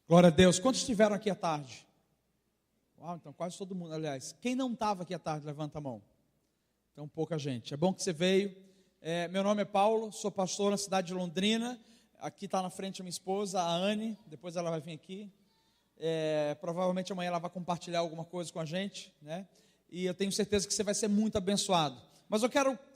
Glória a Deus. Quantos estiveram aqui à tarde? Uau, então quase todo mundo, aliás. Quem não estava aqui à tarde, levanta a mão. Então pouca gente. É bom que você veio. Meu nome é Paulo, sou pastor na cidade de Londrina. Aqui está na frente a minha esposa, a Anne. Depois ela vai vir aqui. Provavelmente amanhã ela vai compartilhar alguma coisa com a gente, né? E eu tenho certeza que você vai ser muito abençoado. Mas eu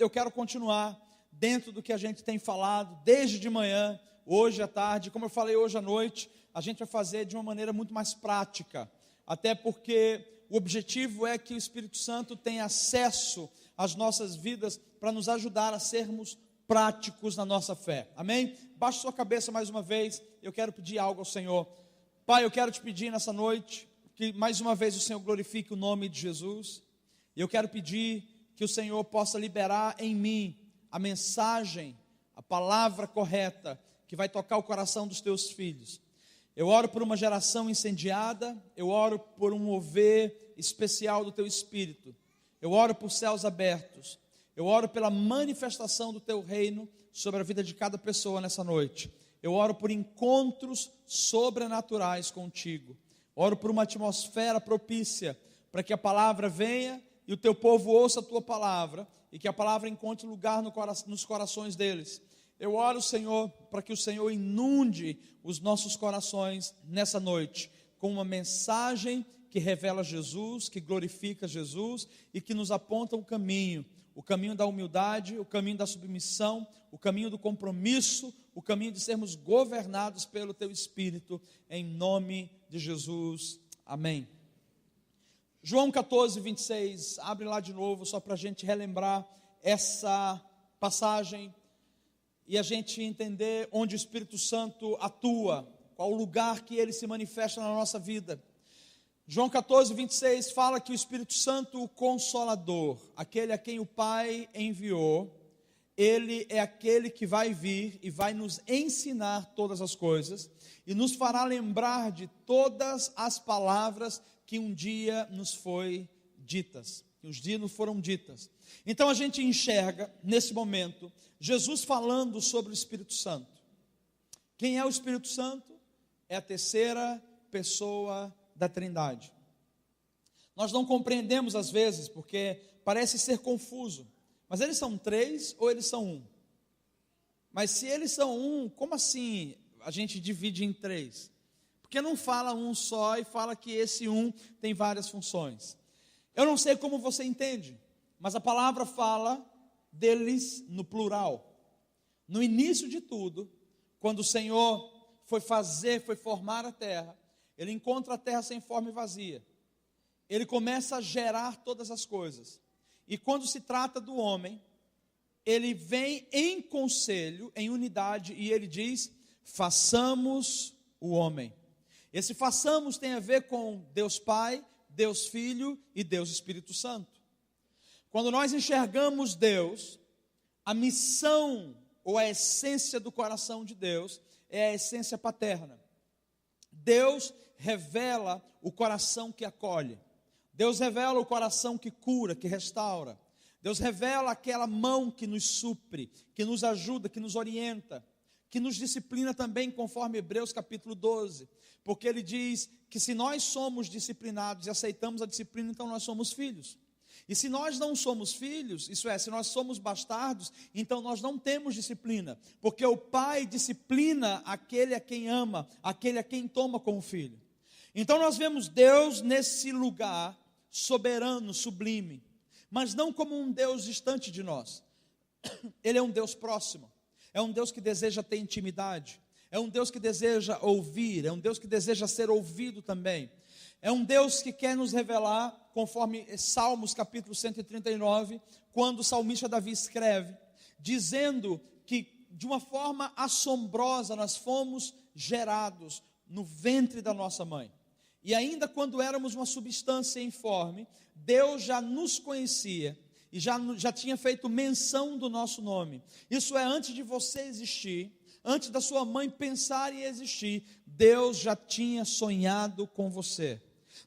quero continuar dentro do que a gente tem falado desde de manhã, hoje à tarde. Como eu falei hoje à noite, a gente vai fazer de uma maneira muito mais prática. Até porque o objetivo é que o Espírito Santo tenha acesso às nossas vidas para nos ajudar a sermos práticos na nossa fé. Amém? Baixe sua cabeça mais uma vez. Eu quero pedir algo ao Senhor. Pai, eu quero te pedir nessa noite que mais uma vez o Senhor glorifique o nome de Jesus. E eu quero pedir que o Senhor possa liberar em mim a mensagem, a palavra correta que vai tocar o coração dos teus filhos. Eu oro por uma geração incendiada, eu oro por um mover especial do teu Espírito, eu oro por céus abertos, eu oro pela manifestação do teu reino sobre a vida de cada pessoa nessa noite. Eu oro por encontros sobrenaturais contigo, oro por uma atmosfera propícia para que a palavra venha e o teu povo ouça a tua palavra e que a palavra encontre lugar nos corações deles. Eu oro, Senhor, para que o Senhor inunde os nossos corações nessa noite com uma mensagem que revela Jesus, que glorifica Jesus e que nos aponta o caminho da humildade, o caminho da submissão, o caminho do compromisso, o caminho de sermos governados pelo teu Espírito, em nome de Jesus. Amém. João 14, 26, abre lá de novo, só para a gente relembrar essa passagem e a gente entender onde o Espírito Santo atua, qual o lugar que ele se manifesta na nossa vida. João 14, 26 fala que o Espírito Santo, o Consolador, aquele a quem o Pai enviou, ele é aquele que vai vir e vai nos ensinar todas as coisas e nos fará lembrar de todas as palavras que um dia nos foram ditas. Então a gente enxerga nesse momento Jesus falando sobre o Espírito Santo. Quem é o Espírito Santo? É a terceira pessoa da Trindade. Nós não compreendemos às vezes, porque parece ser confuso. Mas eles são três ou eles são um? Mas se eles são um, como assim a gente divide em três? Porque não fala um só e fala que esse um tem várias funções. Eu não sei como você entende, mas a palavra fala deles no plural. No início de tudo, quando o Senhor foi formar a terra, Ele encontra a terra sem forma e vazia. Ele começa a gerar todas as coisas. E quando se trata do homem, Ele vem em conselho, em unidade, e Ele diz: façamos o homem. Esse façamos tem a ver com Deus Pai, Deus Filho e Deus Espírito Santo. Quando nós enxergamos Deus, a missão ou a essência do coração de Deus é a essência paterna. Deus revela o coração que acolhe. Deus revela o coração que cura, que restaura. Deus revela aquela mão que nos supre, que nos ajuda, que nos orienta, que nos disciplina também, conforme Hebreus capítulo 12. Porque ele diz que se nós somos disciplinados e aceitamos a disciplina, então nós somos filhos. E se nós não somos filhos, isso é, se nós somos bastardos, então nós não temos disciplina. Porque o pai disciplina aquele a quem ama, aquele a quem toma como filho. Então nós vemos Deus nesse lugar soberano, sublime, mas não como um Deus distante de nós. Ele é um Deus próximo, é um Deus que deseja ter intimidade, é um Deus que deseja ouvir, é um Deus que deseja ser ouvido também. É um Deus que quer nos revelar, conforme Salmos capítulo 139, quando o salmista Davi escreve, dizendo que de uma forma assombrosa nós fomos gerados no ventre da nossa mãe. E ainda quando éramos uma substância informe, Deus já nos conhecia e já tinha feito menção do nosso nome. Isso é, antes de você existir, antes da sua mãe pensar em existir, Deus já tinha sonhado com você.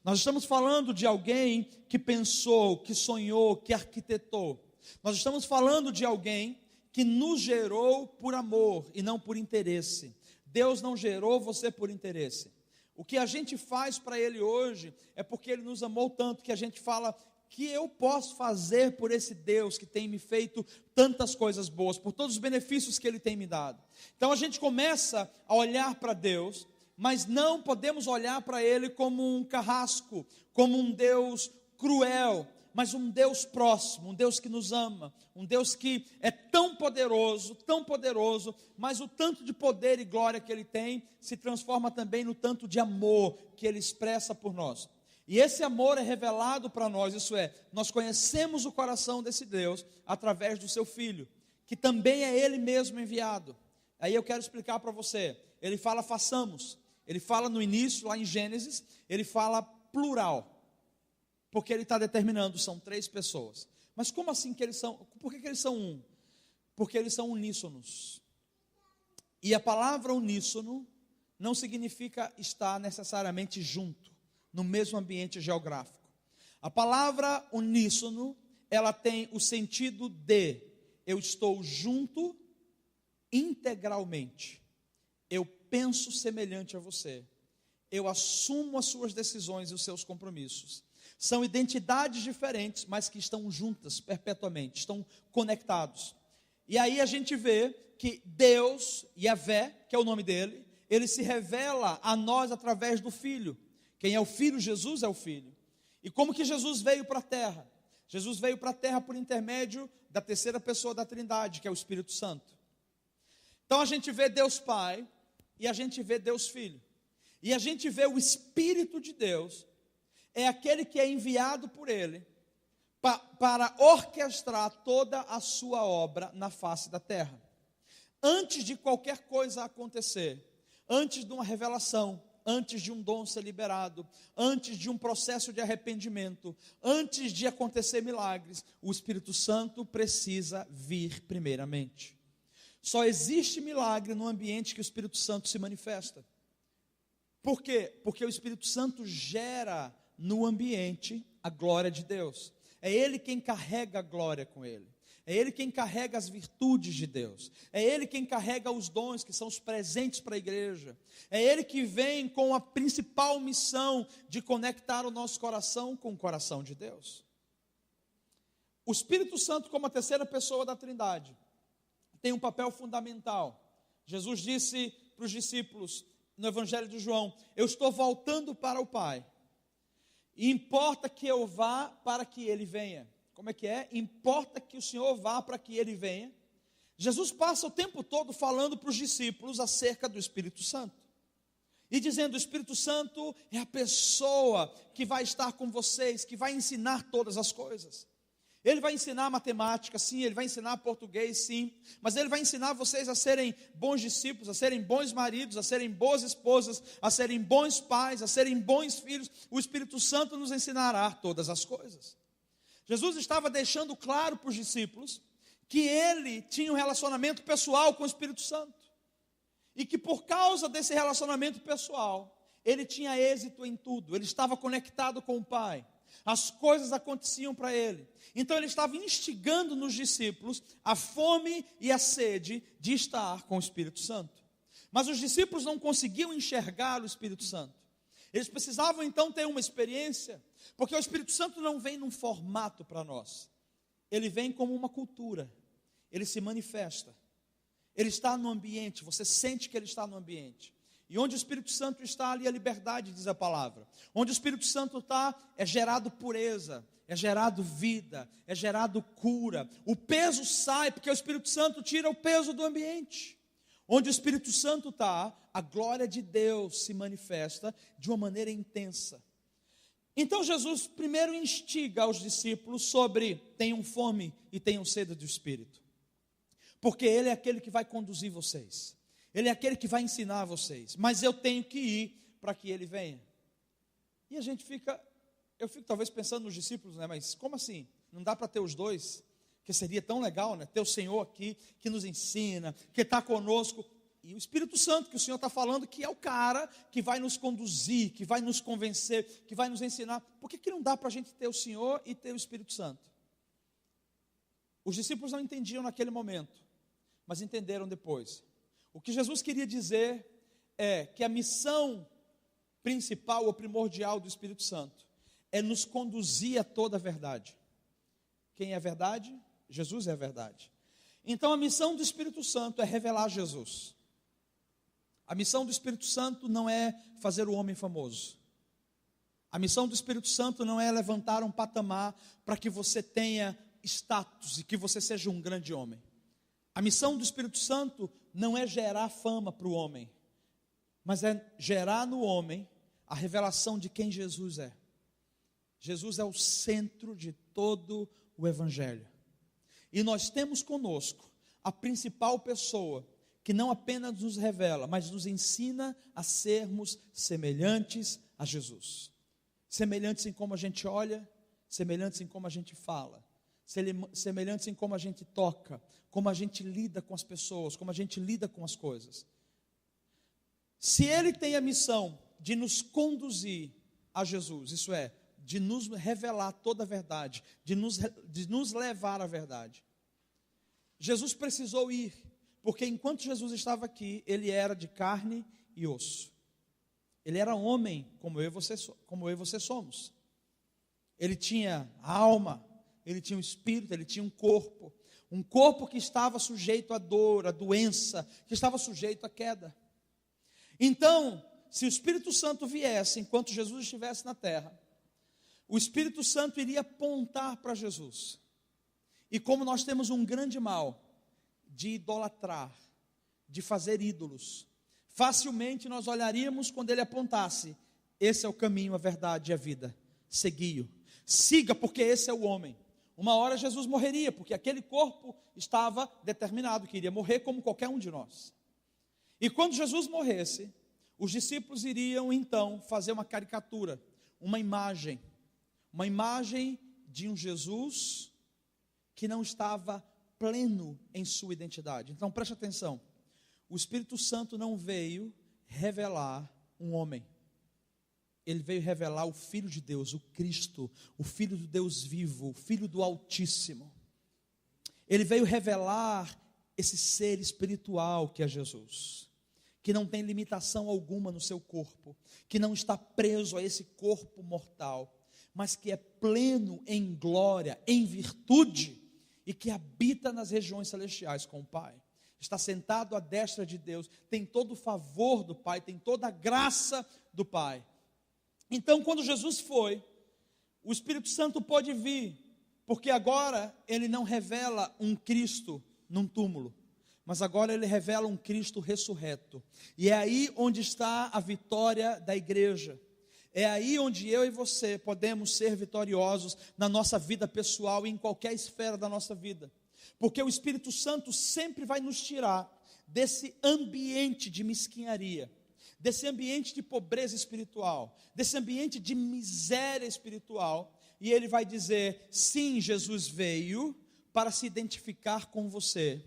Nós estamos falando de alguém que pensou, que sonhou, que arquitetou. Nós estamos falando de alguém que nos gerou por amor e não por interesse. Deus não gerou você por interesse. O que a gente faz para Ele hoje é porque Ele nos amou tanto que a gente fala: que eu posso fazer por esse Deus que tem me feito tantas coisas boas, por todos os benefícios que Ele tem me dado. Então a gente começa a olhar para Deus, mas não podemos olhar para Ele como um carrasco, como um Deus cruel, mas um Deus próximo, um Deus que nos ama, um Deus que é tão poderoso, mas o tanto de poder e glória que Ele tem, se transforma também no tanto de amor que Ele expressa por nós. E esse amor é revelado para nós, isso é, nós conhecemos o coração desse Deus através do seu Filho, que também é Ele mesmo enviado. Aí eu quero explicar para você, Ele fala façamos, Ele fala no início, lá em Gênesis, Ele fala plural, porque Ele está determinando, são 3 pessoas. Mas como assim que eles são, por que eles são um? Porque eles são uníssonos. E a palavra uníssono não significa estar necessariamente junto, no mesmo ambiente geográfico. A palavra uníssono, ela tem o sentido de eu estou junto integralmente. Eu penso semelhante a você. Eu assumo as suas decisões e os seus compromissos. São identidades diferentes, mas que estão juntas perpetuamente, estão conectados. E aí a gente vê que Deus, Yahvé, que é o nome dele, ele se revela a nós através do Filho. Quem é o Filho? Jesus é o Filho. E como que Jesus veio para a terra? Jesus veio para a terra por intermédio da terceira pessoa da Trindade, que é o Espírito Santo. Então a gente vê Deus Pai e a gente vê Deus Filho. E a gente vê o Espírito de Deus, é aquele que é enviado por Ele para orquestrar toda a sua obra na face da terra. Antes de qualquer coisa acontecer, antes de uma revelação, antes de um dom ser liberado, antes de um processo de arrependimento, antes de acontecer milagres, o Espírito Santo precisa vir primeiramente. Só existe milagre no ambiente que o Espírito Santo se manifesta. Por quê? Porque o Espírito Santo gera no ambiente a glória de Deus. É Ele quem carrega a glória com Ele. É Ele quem carrega as virtudes de Deus. É Ele quem carrega os dons, que são os presentes para a igreja. É Ele que vem com a principal missão de conectar o nosso coração com o coração de Deus. O Espírito Santo, como a terceira pessoa da Trindade, tem um papel fundamental. Jesus disse para os discípulos no Evangelho de João: eu estou voltando para o Pai, e importa que eu vá para que Ele venha. Como é que é? Importa que o Senhor vá para que Ele venha. Jesus passa o tempo todo falando para os discípulos acerca do Espírito Santo, e dizendo: o Espírito Santo é a pessoa que vai estar com vocês, que vai ensinar todas as coisas. Ele vai ensinar matemática, sim, ele vai ensinar português, sim, mas ele vai ensinar vocês a serem bons discípulos, a serem bons maridos, a serem boas esposas, a serem bons pais, a serem bons filhos. O Espírito Santo nos ensinará todas as coisas. Jesus estava deixando claro para os discípulos que ele tinha um relacionamento pessoal com o Espírito Santo, e que por causa desse relacionamento pessoal, ele tinha êxito em tudo, ele estava conectado com o Pai. As coisas aconteciam para ele. Então ele estava instigando nos discípulos a fome e a sede de estar com o Espírito Santo. Mas os discípulos não conseguiam enxergar o Espírito Santo. Eles precisavam então ter uma experiência, porque o Espírito Santo não vem num formato para nós. Ele vem como uma cultura. Ele se manifesta. Ele está no ambiente, você sente que ele está no ambiente. E onde o Espírito Santo está, ali a liberdade, diz a palavra. Onde o Espírito Santo está, é gerado pureza, é gerado vida, é gerado cura. O peso sai, porque o Espírito Santo tira o peso do ambiente. Onde o Espírito Santo está, a glória de Deus se manifesta de uma maneira intensa. Então Jesus primeiro instiga aos discípulos sobre: tenham fome e tenham sede do Espírito. Porque Ele é aquele que vai conduzir vocês. Ele é aquele que vai ensinar vocês, mas eu tenho que ir para que Ele venha. E a gente eu fico talvez pensando nos discípulos, né? Mas como assim? Não dá para ter os dois? Que seria tão legal, né? Ter o Senhor aqui, que nos ensina, que está conosco, e o Espírito Santo, que o Senhor está falando, que é o cara que vai nos conduzir, que vai nos convencer, que vai nos ensinar. Por que não dá para a gente ter o Senhor e ter o Espírito Santo? Os discípulos não entendiam naquele momento, mas entenderam depois. O que Jesus queria dizer é que a missão principal ou primordial do Espírito Santo é nos conduzir a toda a verdade. Quem é a verdade? Jesus é a verdade. Então a missão do Espírito Santo é revelar Jesus. A missão do Espírito Santo não é fazer o homem famoso. A missão do Espírito Santo não é levantar um patamar para que você tenha status e que você seja um grande homem. A missão do Espírito Santo não é gerar fama para o homem, mas é gerar no homem a revelação de quem Jesus é. Jesus é o centro de todo o Evangelho. E nós temos conosco a principal pessoa que não apenas nos revela, mas nos ensina a sermos semelhantes a Jesus. Semelhantes em como a gente olha, semelhantes em como a gente fala, semelhantes em como a gente toca, como a gente lida com as pessoas, como a gente lida com as coisas. Se Ele tem a missão de nos conduzir a Jesus, isso é, de nos revelar toda a verdade, de nos levar à verdade, Jesus precisou ir, porque enquanto Jesus estava aqui, Ele era de carne e osso. Ele era homem, como eu e você somos. Ele tinha alma, ele tinha um espírito, ele tinha um corpo que estava sujeito à dor, à doença, que estava sujeito à queda. Então, se o Espírito Santo viesse enquanto Jesus estivesse na terra, o Espírito Santo iria apontar para Jesus. E como nós temos um grande mal de idolatrar, de fazer ídolos, facilmente nós olharíamos quando ele apontasse: esse é o caminho, a verdade e a vida, segui-o, siga, porque esse é o homem. Uma hora Jesus morreria, porque aquele corpo estava determinado que iria morrer como qualquer um de nós. E quando Jesus morresse, os discípulos iriam então fazer uma caricatura, uma imagem de um Jesus que não estava pleno em sua identidade. Então preste atenção, o Espírito Santo não veio revelar um homem, ele veio revelar o Filho de Deus, o Cristo, o Filho do Deus vivo, o Filho do Altíssimo. Ele veio revelar esse ser espiritual que é Jesus, que não tem limitação alguma no seu corpo, que não está preso a esse corpo mortal, mas que é pleno em glória, em virtude, e que habita nas regiões celestiais com o Pai. Está sentado à destra de Deus, tem todo o favor do Pai, tem toda a graça do Pai. Então, quando Jesus foi, o Espírito Santo pôde vir, porque agora ele não revela um Cristo num túmulo, mas agora ele revela um Cristo ressurreto. E é aí onde está a vitória da igreja. É aí onde eu e você podemos ser vitoriosos na nossa vida pessoal e em qualquer esfera da nossa vida. Porque o Espírito Santo sempre vai nos tirar desse ambiente de mesquinharia, desse ambiente de pobreza espiritual, desse ambiente de miséria espiritual, e ele vai dizer: sim, Jesus veio para se identificar com você,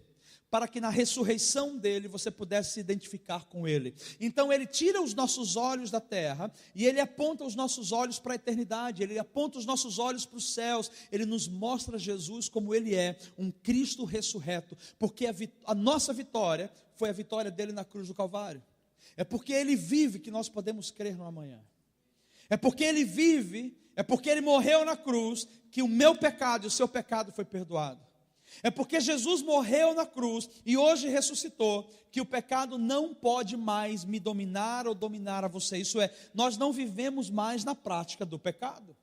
para que na ressurreição dele você pudesse se identificar com ele. Então ele tira os nossos olhos da terra e ele aponta os nossos olhos para a eternidade, ele aponta os nossos olhos para os céus, ele nos mostra Jesus como ele é, um Cristo ressurreto, porque a nossa vitória foi a vitória dele na cruz do Calvário. É porque ele vive que nós podemos crer no amanhã. É porque ele vive, é porque ele morreu na cruz, que o meu pecado e o seu pecado foi perdoado. É porque Jesus morreu na cruz e hoje ressuscitou, que o pecado não pode mais me dominar ou dominar a você. Isso é, nós não vivemos mais na prática do pecado.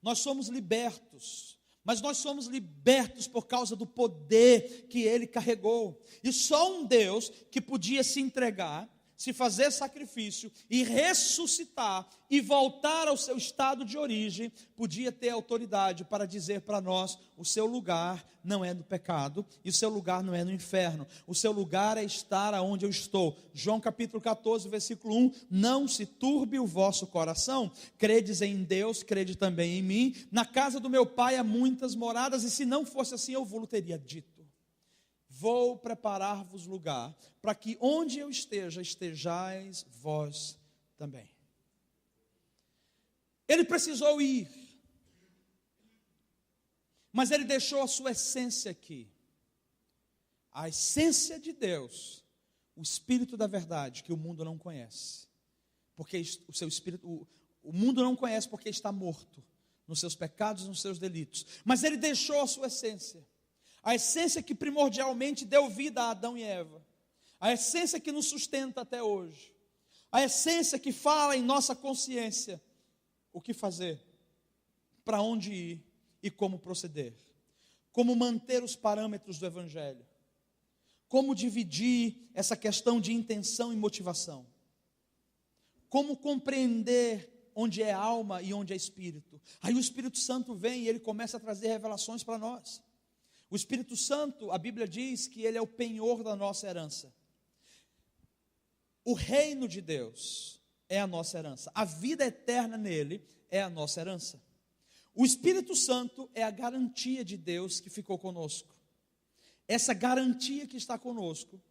Nós somos libertos, mas nós somos libertos por causa do poder que ele carregou. E só um Deus que podia se entregar, se fazer sacrifício e ressuscitar e voltar ao seu estado de origem, podia ter autoridade para dizer para nós: o seu lugar não é no pecado e o seu lugar não é no inferno, o seu lugar é estar aonde eu estou. João capítulo 14, versículo 1: não se turbe o vosso coração, credes em Deus, crede também em mim, na casa do meu pai há muitas moradas, e se não fosse assim eu vos teria dito. Vou preparar-vos lugar, para que onde eu esteja, estejais vós também. Ele precisou ir, mas ele deixou a sua essência aqui. A essência de Deus, o Espírito da verdade, que o mundo não conhece. porque o seu espírito, o mundo não conhece porque está morto nos seus pecados, nos seus delitos. Mas ele deixou a sua essência. A essência que primordialmente deu vida a Adão e Eva. A essência que nos sustenta até hoje. A essência que fala em nossa consciência o que fazer, para onde ir e como proceder. Como manter os parâmetros do Evangelho. Como dividir essa questão de intenção e motivação. Como compreender onde é alma e onde é espírito. Aí o Espírito Santo vem e ele começa a trazer revelações para nós. O Espírito Santo, a Bíblia diz que ele é o penhor da nossa herança. O reino de Deus é a nossa herança. A vida eterna nele é a nossa herança. O Espírito Santo é a garantia de Deus que ficou conosco. Essa garantia que está conosco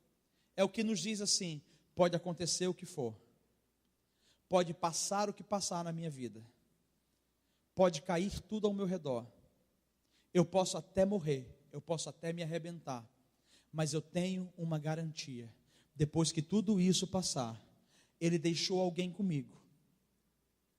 é o que nos diz assim: pode acontecer o que for. Pode passar o que passar na minha vida. Pode cair tudo ao meu redor. Eu posso até morrer, eu posso até me arrebentar, mas eu tenho uma garantia. Depois que tudo isso passar, ele deixou alguém comigo,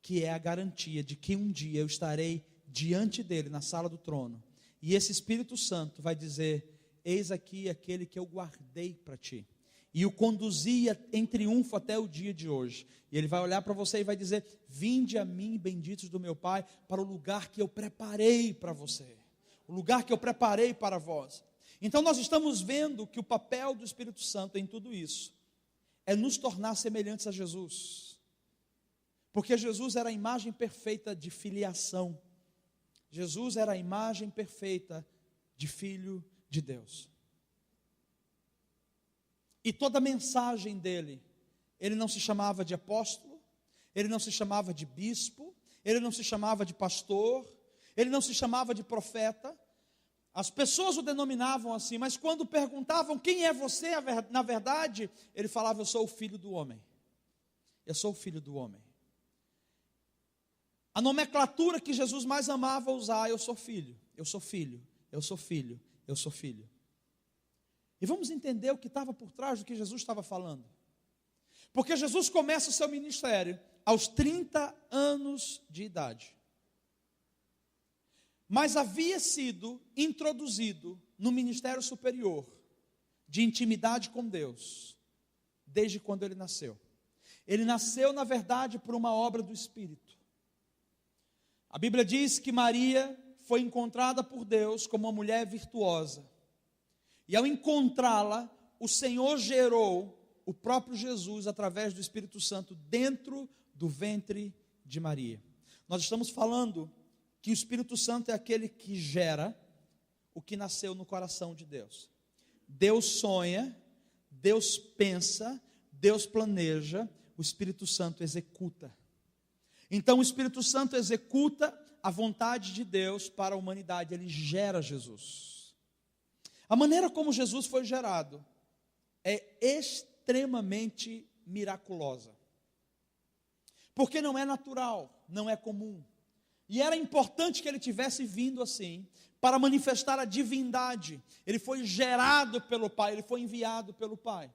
que é a garantia de que um dia eu estarei diante dele, na sala do trono, e esse Espírito Santo vai dizer: eis aqui aquele que eu guardei para ti, e o conduzia em triunfo até o dia de hoje. E ele vai olhar para você e vai dizer: vinde a mim, benditos do meu Pai, para o lugar que eu preparei para você, o lugar que eu preparei para vós. Então nós estamos vendo que o papel do Espírito Santo em tudo isso é nos tornar semelhantes a Jesus, porque Jesus era a imagem perfeita de filiação. Jesus era a imagem perfeita de Filho de Deus. E toda a mensagem dele, ele não se chamava de apóstolo, ele não se chamava de bispo, ele não se chamava de pastor, ele não se chamava de profeta. As pessoas o denominavam assim, mas quando perguntavam: quem é você, na verdade, ele falava: eu sou o filho do homem. Eu sou o filho do homem. A nomenclatura que Jesus mais amava usar: eu sou filho, eu sou filho, eu sou filho, eu sou filho. E vamos entender o que estava por trás do que Jesus estava falando. Porque Jesus começa o seu ministério aos 30 anos de idade. Mas havia sido introduzido no ministério superior de intimidade com Deus desde quando ele nasceu. Ele nasceu, na verdade, por uma obra do Espírito. A Bíblia diz que Maria foi encontrada por Deus como uma mulher virtuosa. E ao encontrá-la, o Senhor gerou o próprio Jesus através do Espírito Santo dentro do ventre de Maria. Nós estamos falando que o Espírito Santo é aquele que gera o que nasceu no coração de Deus. Deus sonha, Deus pensa, Deus planeja, o Espírito Santo executa. Então o Espírito Santo executa a vontade de Deus para a humanidade, ele gera Jesus. A maneira como Jesus foi gerado é extremamente miraculosa, porque não é natural, não é comum. E era importante que ele tivesse vindo assim, para manifestar a divindade. Ele foi gerado pelo Pai, ele foi enviado pelo Pai.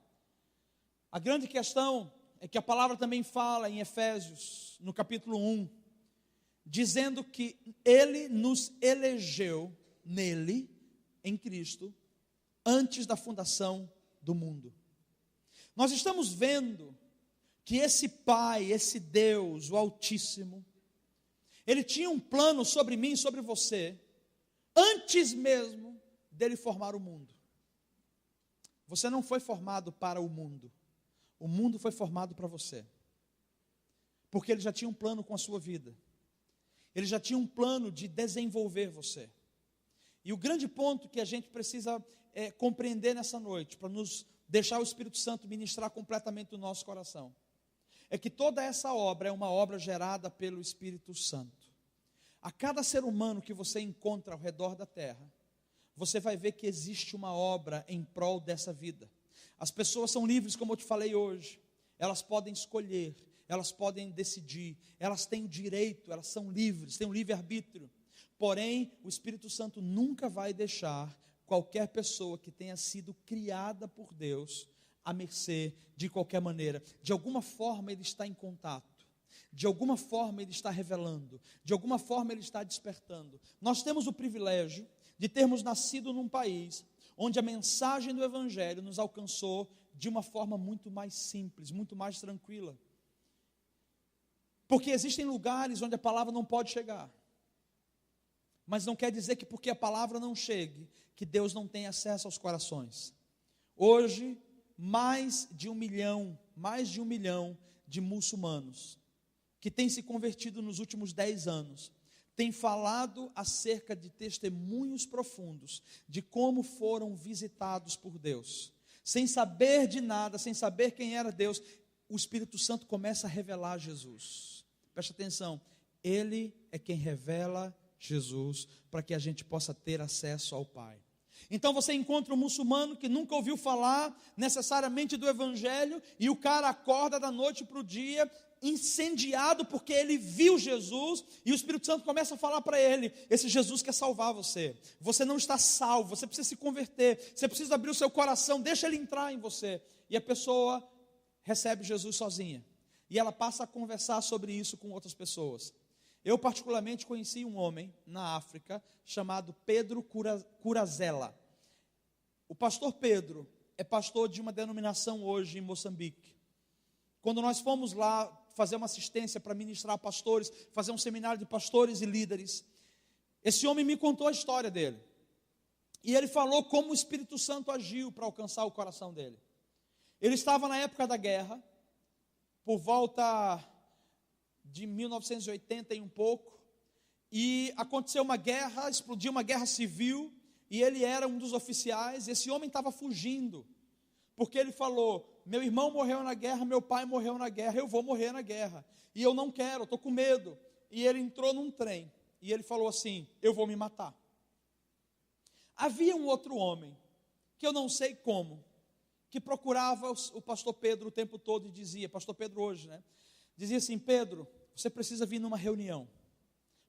A grande questão é que a palavra também fala em Efésios, no capítulo 1, dizendo que ele nos elegeu nele, em Cristo, antes da fundação do mundo. Nós estamos vendo que esse Pai, esse Deus, o Altíssimo, ele tinha um plano sobre mim e sobre você, antes mesmo dele formar o mundo. Você não foi formado para o mundo foi formado para você, porque ele já tinha um plano com a sua vida, ele já tinha um plano de desenvolver você. E o grande ponto que a gente precisa compreender nessa noite, para nos deixar o Espírito Santo ministrar completamente o nosso coração, é que toda essa obra é uma obra gerada pelo Espírito Santo. A cada ser humano que você encontra ao redor da terra, você vai ver que existe uma obra em prol dessa vida. As pessoas são livres, como eu te falei hoje. Elas podem escolher, elas podem decidir, elas têm o direito, elas são livres, têm um livre-arbítrio. Porém, o Espírito Santo nunca vai deixar qualquer pessoa que tenha sido criada por Deus à mercê de qualquer maneira. De alguma forma ele está em contato, de alguma forma ele está revelando, de alguma forma ele está despertando. Nós temos o privilégio de termos nascido num país onde a mensagem do Evangelho nos alcançou de uma forma muito mais simples, muito mais tranquila. Porque existem lugares onde a palavra não pode chegar. Mas não quer dizer que porque a palavra não chegue, que Deus não tem acesso aos corações. Hoje, mais de 1 milhão de muçulmanos, que têm se convertido nos últimos 10 anos, têm falado acerca de testemunhos profundos, de como foram visitados por Deus. Sem saber de nada, sem saber quem era Deus, o Espírito Santo começa a revelar Jesus. Preste atenção, Ele é quem revela Jesus, para que a gente possa ter acesso ao Pai. Então você encontra um muçulmano que nunca ouviu falar necessariamente do Evangelho, e o cara acorda da noite para o dia, incendiado porque ele viu Jesus, e o Espírito Santo começa a falar para ele: esse Jesus quer salvar você, você não está salvo, você precisa se converter, você precisa abrir o seu coração, deixa ele entrar em você. E a pessoa recebe Jesus sozinha, e ela passa a conversar sobre isso com outras pessoas. Eu particularmente conheci um homem na África chamado Pedro Curazela. O pastor Pedro é pastor de uma denominação hoje em Moçambique. Quando nós fomos lá fazer uma assistência para ministrar a pastores, fazer um seminário de pastores e líderes, esse homem me contou a história dele. E ele falou como o Espírito Santo agiu para alcançar o coração dele. Ele estava na época da guerra, por volta de 1980 e um pouco, e aconteceu uma guerra, explodiu uma guerra civil, e ele era um dos oficiais. Esse homem estava fugindo, porque ele falou: meu irmão morreu na guerra, meu pai morreu na guerra, eu vou morrer na guerra, e eu não quero, estou com medo. E ele entrou num trem, e ele falou assim: eu vou me matar. Havia um outro homem, que eu não sei como, que procurava o pastor Pedro o tempo todo e dizia, pastor Pedro hoje, né? Dizia assim: Pedro, você precisa vir numa reunião,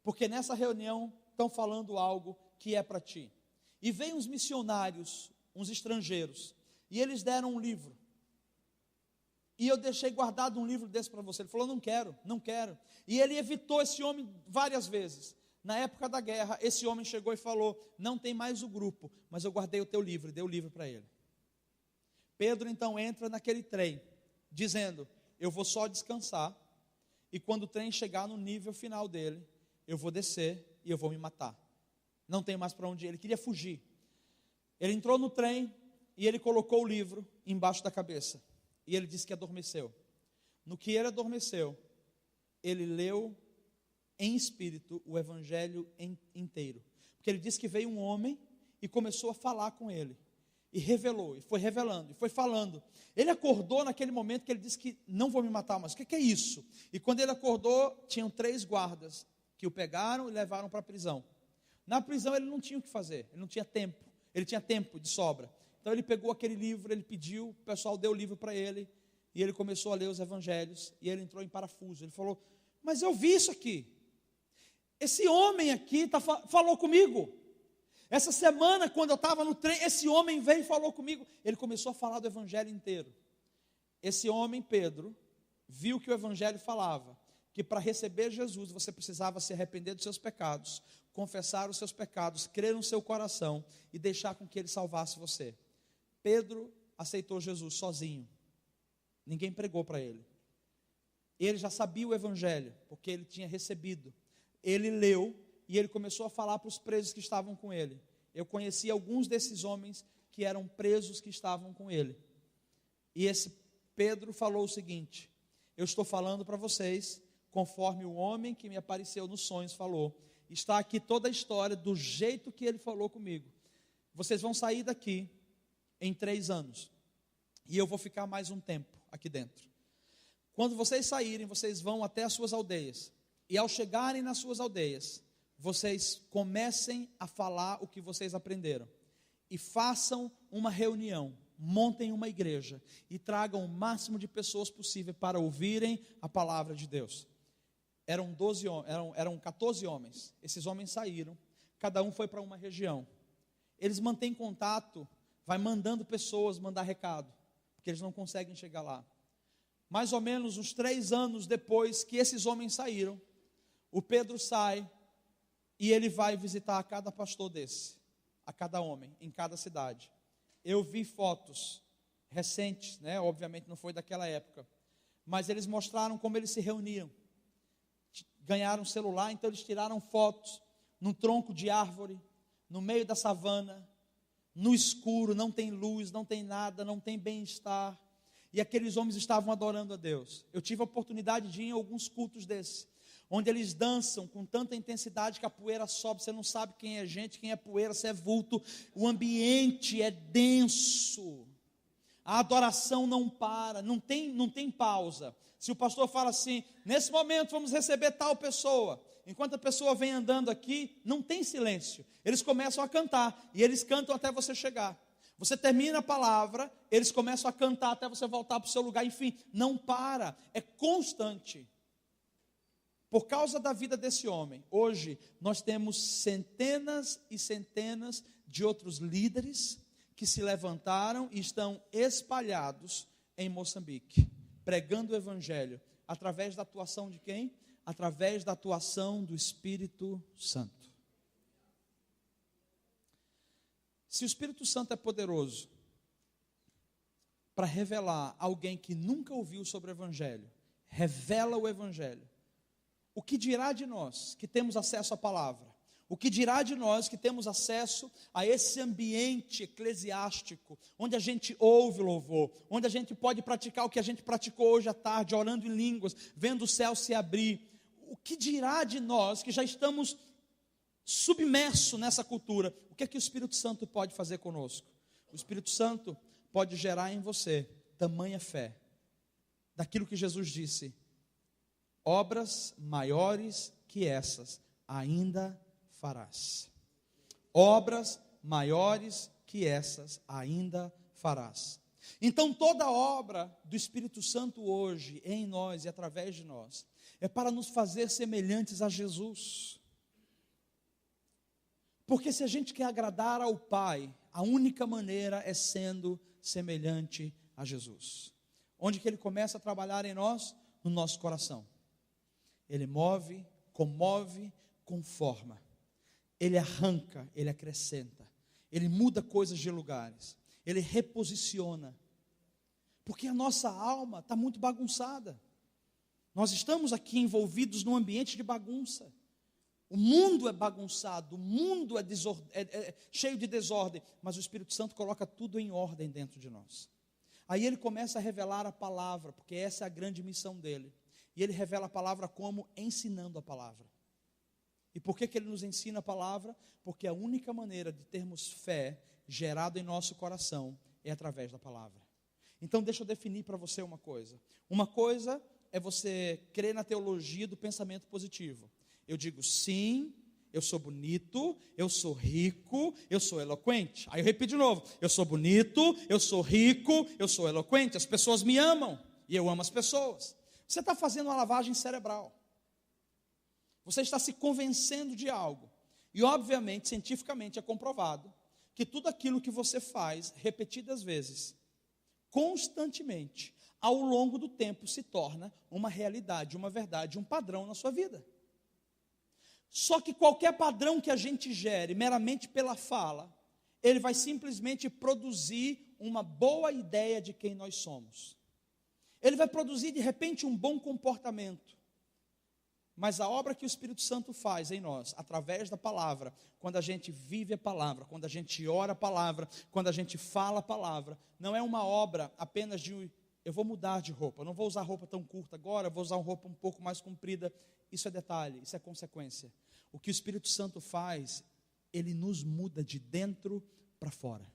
porque nessa reunião estão falando algo que é para ti. E veio uns missionários, uns estrangeiros, e eles deram um livro. E eu deixei guardado um livro desse para você. Ele falou: não quero, não quero. E ele evitou esse homem várias vezes. Na época da guerra, esse homem chegou e falou: não tem mais o grupo, mas eu guardei o teu livro, e dei o livro para ele. Pedro então entra naquele trem, dizendo: eu vou só descansar, e quando o trem chegar no nível final dele, eu vou descer e eu vou me matar. Não tem mais para onde ir. Ele queria fugir. Ele entrou no trem e ele colocou o livro embaixo da cabeça. E ele disse que adormeceu. No que ele adormeceu, ele leu em espírito o Evangelho inteiro. Porque ele disse que veio um homem e começou a falar com ele. E revelou, e foi revelando, e foi falando. Ele acordou naquele momento que ele disse que não vou me matar, mas o que é isso? E quando ele acordou, tinham 3 guardas que o pegaram e levaram para a prisão. Na prisão ele não tinha o que fazer, ele não tinha tempo, ele tinha tempo de sobra. Então ele pegou aquele livro, ele pediu, o pessoal deu o livro para ele, e ele começou a ler os evangelhos, e ele entrou em parafuso. Ele falou: mas eu vi isso aqui, esse homem aqui falou comigo. Essa semana, quando eu estava no trem, esse homem veio e falou comigo. Ele começou a falar do evangelho inteiro. Esse homem, Pedro, viu que o evangelho falava que para receber Jesus, você precisava se arrepender dos seus pecados, confessar os seus pecados, crer no seu coração e deixar com que ele salvasse você. Pedro aceitou Jesus sozinho. Ninguém pregou para ele. Ele já sabia o evangelho, porque ele tinha recebido. Ele leu e ele começou a falar para os presos que estavam com ele. Eu conheci alguns desses homens que eram presos que estavam com ele. E esse Pedro falou o seguinte: eu estou falando para vocês, conforme o homem que me apareceu nos sonhos falou. Está aqui toda a história do jeito que ele falou comigo. Vocês vão sair daqui em 3 anos. E eu vou ficar mais um tempo aqui dentro. Quando vocês saírem, vocês vão até as suas aldeias. E ao chegarem nas suas aldeias, vocês comecem a falar o que vocês aprenderam. E façam uma reunião, montem uma igreja e tragam o máximo de pessoas possível para ouvirem a palavra de Deus. Eram 14 homens. Esses homens saíram, cada um foi para uma região. Eles mantêm contato, vai mandando pessoas mandar recado, porque eles não conseguem chegar lá. Mais ou menos uns 3 anos depois que esses homens saíram, o Pedro sai e ele vai visitar a cada pastor desse, a cada homem, em cada cidade. Eu vi fotos recentes, né? Obviamente não foi daquela época, mas eles mostraram como eles se reuniam. Ganharam um celular, então eles tiraram fotos num tronco de árvore, no meio da savana, no escuro, não tem luz, não tem nada, não tem bem-estar. E aqueles homens estavam adorando a Deus. Eu tive a oportunidade de ir em alguns cultos desses, onde eles dançam com tanta intensidade que a poeira sobe, você não sabe quem é gente, quem é poeira, se é vulto, o ambiente é denso, a adoração não para, não tem pausa. Se o pastor fala assim, nesse momento vamos receber tal pessoa, enquanto a pessoa vem andando aqui, não tem silêncio, eles começam a cantar, e eles cantam até você chegar. Você termina a palavra, eles começam a cantar até você voltar para o seu lugar, enfim, não para, é constante. Por causa da vida desse homem, hoje nós temos centenas e centenas de outros líderes que se levantaram e estão espalhados em Moçambique, pregando o evangelho, através da atuação de quem? Através da atuação do Espírito Santo. Se o Espírito Santo é poderoso para revelar alguém que nunca ouviu sobre o evangelho, revela o evangelho, o que dirá de nós que temos acesso à palavra? O que dirá de nós que temos acesso a esse ambiente eclesiástico, onde a gente ouve louvor, onde a gente pode praticar o que a gente praticou hoje à tarde, orando em línguas, vendo o céu se abrir? O que dirá de nós que já estamos submersos nessa cultura? O que é que o Espírito Santo pode fazer conosco? O Espírito Santo pode gerar em você tamanha fé, daquilo que Jesus disse: obras maiores que essas ainda farás. Obras maiores que essas ainda farás. Então toda obra do Espírito Santo hoje, em nós e através de nós, é para nos fazer semelhantes a Jesus. Porque se a gente quer agradar ao Pai, a única maneira é sendo semelhante a Jesus. Onde que Ele começa a trabalhar em nós? No nosso coração. Ele move, comove, conforma. Ele arranca, Ele acrescenta. Ele muda coisas de lugares. Ele reposiciona. Porque a nossa alma está muito bagunçada. Nós estamos aqui envolvidos num ambiente de bagunça. O mundo é bagunçado, o mundo é cheio de desordem, mas o Espírito Santo coloca tudo em ordem dentro de nós. Aí ele começa a revelar a palavra, porque essa é a grande missão dele. E ele revela a palavra como? Ensinando a palavra. E por que ele nos ensina a palavra? Porque a única maneira de termos fé gerada em nosso coração é através da palavra. Então deixa eu definir para você uma coisa. Uma coisa é você crer na teologia do pensamento positivo. Eu digo sim, eu sou bonito, eu sou rico, eu sou eloquente. Aí eu repito de novo, eu sou bonito, eu sou rico, eu sou eloquente, as pessoas me amam e eu amo as pessoas. Você está fazendo uma lavagem cerebral. Você está se convencendo de algo. E obviamente, cientificamente é comprovado que tudo aquilo que você faz repetidas vezes, constantemente, ao longo do tempo se torna uma realidade, uma verdade, um padrão na sua vida. Só que qualquer padrão que a gente gere meramente pela fala, ele vai simplesmente produzir uma boa ideia de quem nós somos. Ele vai produzir de repente um bom comportamento. Mas a obra que o Espírito Santo faz em nós, através da palavra, quando a gente vive a palavra, quando a gente ora a palavra, quando a gente fala a palavra, não é uma obra apenas de eu vou mudar de roupa, eu não vou usar roupa tão curta agora, eu vou usar uma roupa um pouco mais comprida. Isso é detalhe, isso é consequência. O que o Espírito Santo faz, ele nos muda de dentro para fora.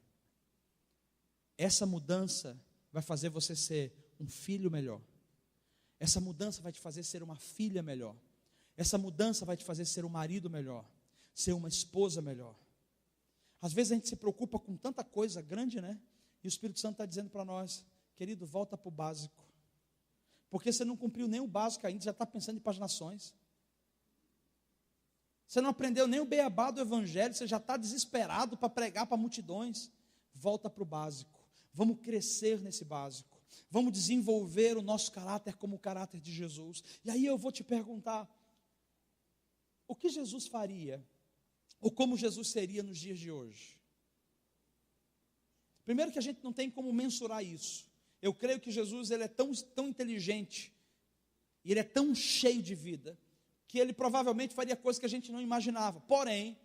Essa mudança vai fazer você ser um filho melhor. Essa mudança vai te fazer ser uma filha melhor. Essa mudança vai te fazer ser um marido melhor, ser uma esposa melhor. Às vezes a gente se preocupa com tanta coisa grande, né? E o Espírito Santo está dizendo para nós, querido, volta para o básico. Porque você não cumpriu nem o básico ainda, já está pensando em ir para as nações. Você não aprendeu nem o beabá do evangelho, você já está desesperado para pregar para multidões. Volta para o básico. Vamos crescer nesse básico. Vamos desenvolver o nosso caráter como o caráter de Jesus. E aí eu vou te perguntar, o que Jesus faria? Ou como Jesus seria nos dias de hoje? Primeiro que a gente não tem como mensurar isso. Eu creio que Jesus ele é tão inteligente, e ele é tão cheio de vida, que ele provavelmente faria coisas que a gente não imaginava. Porém,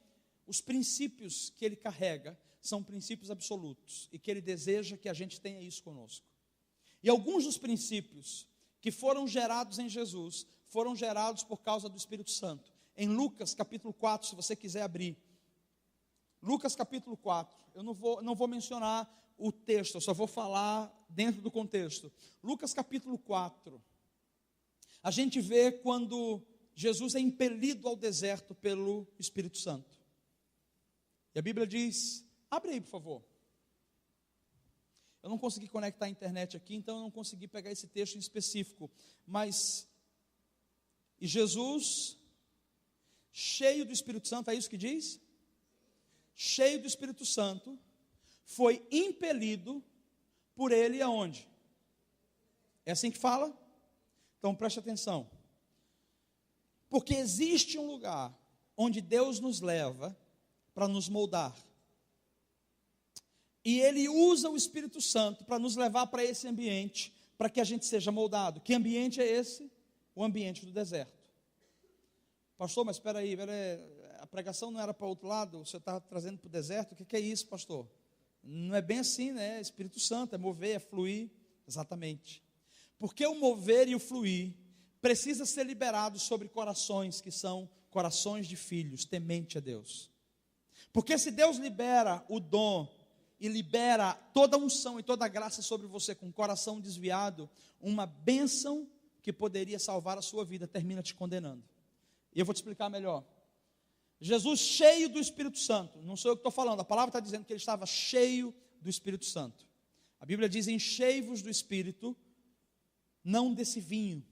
os princípios que ele carrega são princípios absolutos, e que ele deseja que a gente tenha isso conosco. E alguns dos princípios que foram gerados em Jesus, foram gerados por causa do Espírito Santo. Em Lucas capítulo 4, se você quiser abrir, Lucas capítulo 4, eu não vou mencionar o texto, eu só vou falar dentro do contexto. Lucas capítulo 4, a gente vê quando Jesus é impelido ao deserto pelo Espírito Santo. E a Bíblia diz, abre aí por favor. Eu não consegui conectar a internet aqui, então eu não consegui pegar esse texto em específico. Mas, e Jesus, cheio do Espírito Santo, é isso que diz? Cheio do Espírito Santo, foi impelido por ele aonde? É assim que fala? Então preste atenção. Porque existe um lugar onde Deus nos leva para nos moldar. E Ele usa o Espírito Santo para nos levar para esse ambiente, para que a gente seja moldado. Que ambiente é esse? O ambiente do deserto. Pastor, mas espera aí, a pregação não era para o outro lado? O senhor está trazendo para o deserto? O que é isso, pastor? Não é bem assim, né? Espírito Santo, é mover, é fluir. Exatamente. Porque o mover e o fluir precisa ser liberado sobre corações que são corações de filhos, temente a Deus. Porque se Deus libera o dom e libera toda a unção e toda a graça sobre você com o coração desviado, uma bênção que poderia salvar a sua vida termina te condenando. E eu vou te explicar melhor. Jesus cheio do Espírito Santo, não sou eu que estou falando, a palavra está dizendo que ele estava cheio do Espírito Santo. A Bíblia diz, enchei-vos do Espírito, não desse vinho,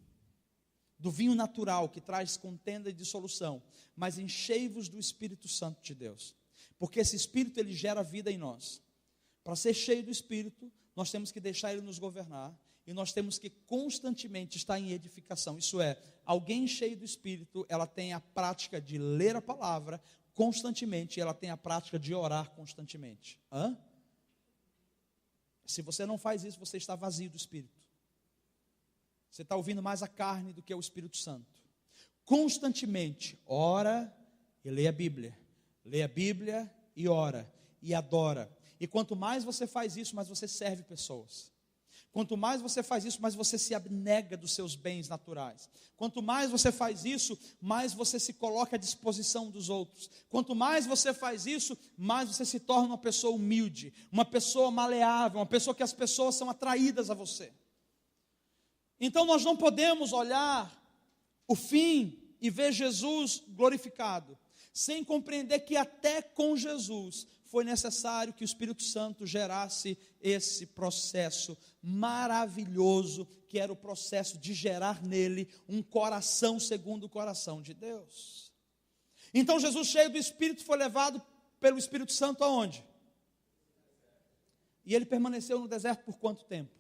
do vinho natural que traz contenda e dissolução, mas enchei-vos do Espírito Santo de Deus, porque esse Espírito ele gera vida em nós. Para ser cheio do Espírito, nós temos que deixar ele nos governar, e nós temos que constantemente estar em edificação. Isso é, alguém cheio do Espírito, ela tem a prática de ler a palavra constantemente, e ela tem a prática de orar constantemente. Se você não faz isso, você está vazio do Espírito. Você está ouvindo mais a carne do que o Espírito Santo. Constantemente, ora e lê a Bíblia. Lê a Bíblia e ora e adora. E quanto mais você faz isso, mais você serve pessoas. Quanto mais você faz isso, mais você se abnega dos seus bens naturais. Quanto mais você faz isso, mais você se coloca à disposição dos outros. Quanto mais você faz isso, mais você se torna uma pessoa humilde, uma pessoa maleável, uma pessoa que as pessoas são atraídas a você. Então nós não podemos olhar o fim e ver Jesus glorificado, sem compreender que até com Jesus foi necessário que o Espírito Santo gerasse esse processo maravilhoso, que era o processo de gerar nele um coração segundo o coração de Deus. Então Jesus, cheio do Espírito, foi levado pelo Espírito Santo aonde? E ele permaneceu no deserto por quanto tempo?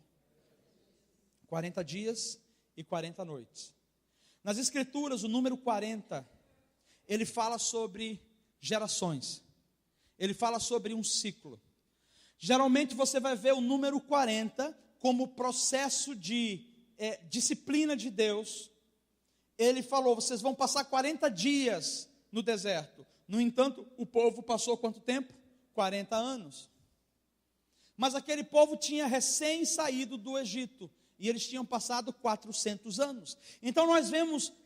40 dias e 40 noites. Nas Escrituras, o número 40, ele fala sobre gerações. Ele fala sobre um ciclo. Geralmente você vai ver o número 40 como processo de disciplina de Deus. Ele falou, vocês vão passar 40 dias no deserto. No entanto, o povo passou quanto tempo? 40 anos. Mas aquele povo tinha recém saído do Egito. E eles tinham passado 400 anos. Então nós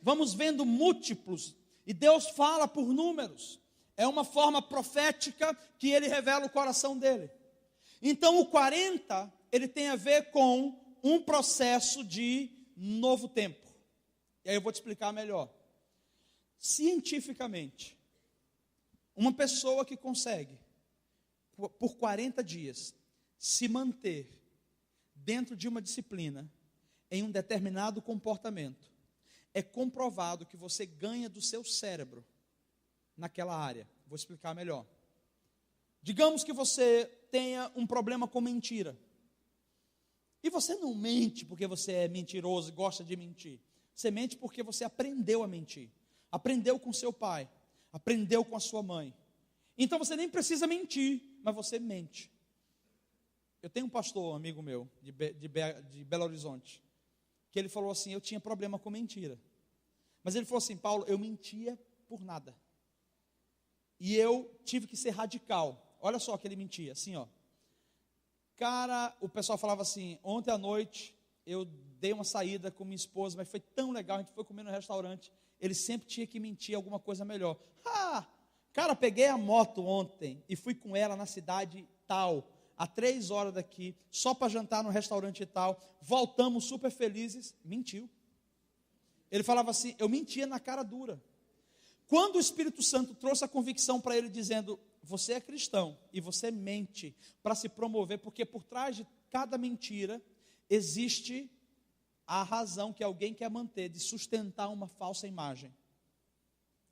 vamos vendo múltiplos. E Deus fala por números. É uma forma profética que ele revela o coração dele. Então o 40, ele tem a ver com um processo de novo tempo. E aí eu vou te explicar melhor. Cientificamente, uma pessoa que consegue, por 40 dias, se manter dentro de uma disciplina, em um determinado comportamento, é comprovado que você ganha do seu cérebro naquela área. Vou explicar melhor. Digamos que você tenha um problema com mentira. E você não mente porque você é mentiroso e gosta de mentir. Você mente porque você aprendeu a mentir. Aprendeu com seu pai, aprendeu com a sua mãe. Então você nem precisa mentir, mas você mente. Eu tenho um pastor, amigo meu, de Belo Horizonte, que ele falou assim, eu tinha problema com mentira. Mas ele falou assim, Paulo, eu mentia por nada. E eu tive que ser radical. Olha só que ele mentia, assim ó. Cara, o pessoal falava assim, ontem à noite eu dei uma saída com minha esposa, mas foi tão legal, a gente foi comer no restaurante. Ele sempre tinha que mentir alguma coisa melhor. Cara, peguei a moto ontem e fui com ela na cidade tal, a 3 horas daqui, só para jantar no restaurante tal. Voltamos super felizes. Mentiu. Ele falava assim, eu mentia na cara dura. Quando o Espírito Santo trouxe a convicção para ele, dizendo, você é cristão e você mente para se promover, porque por trás de cada mentira existe a razão que alguém quer manter, de sustentar uma falsa imagem.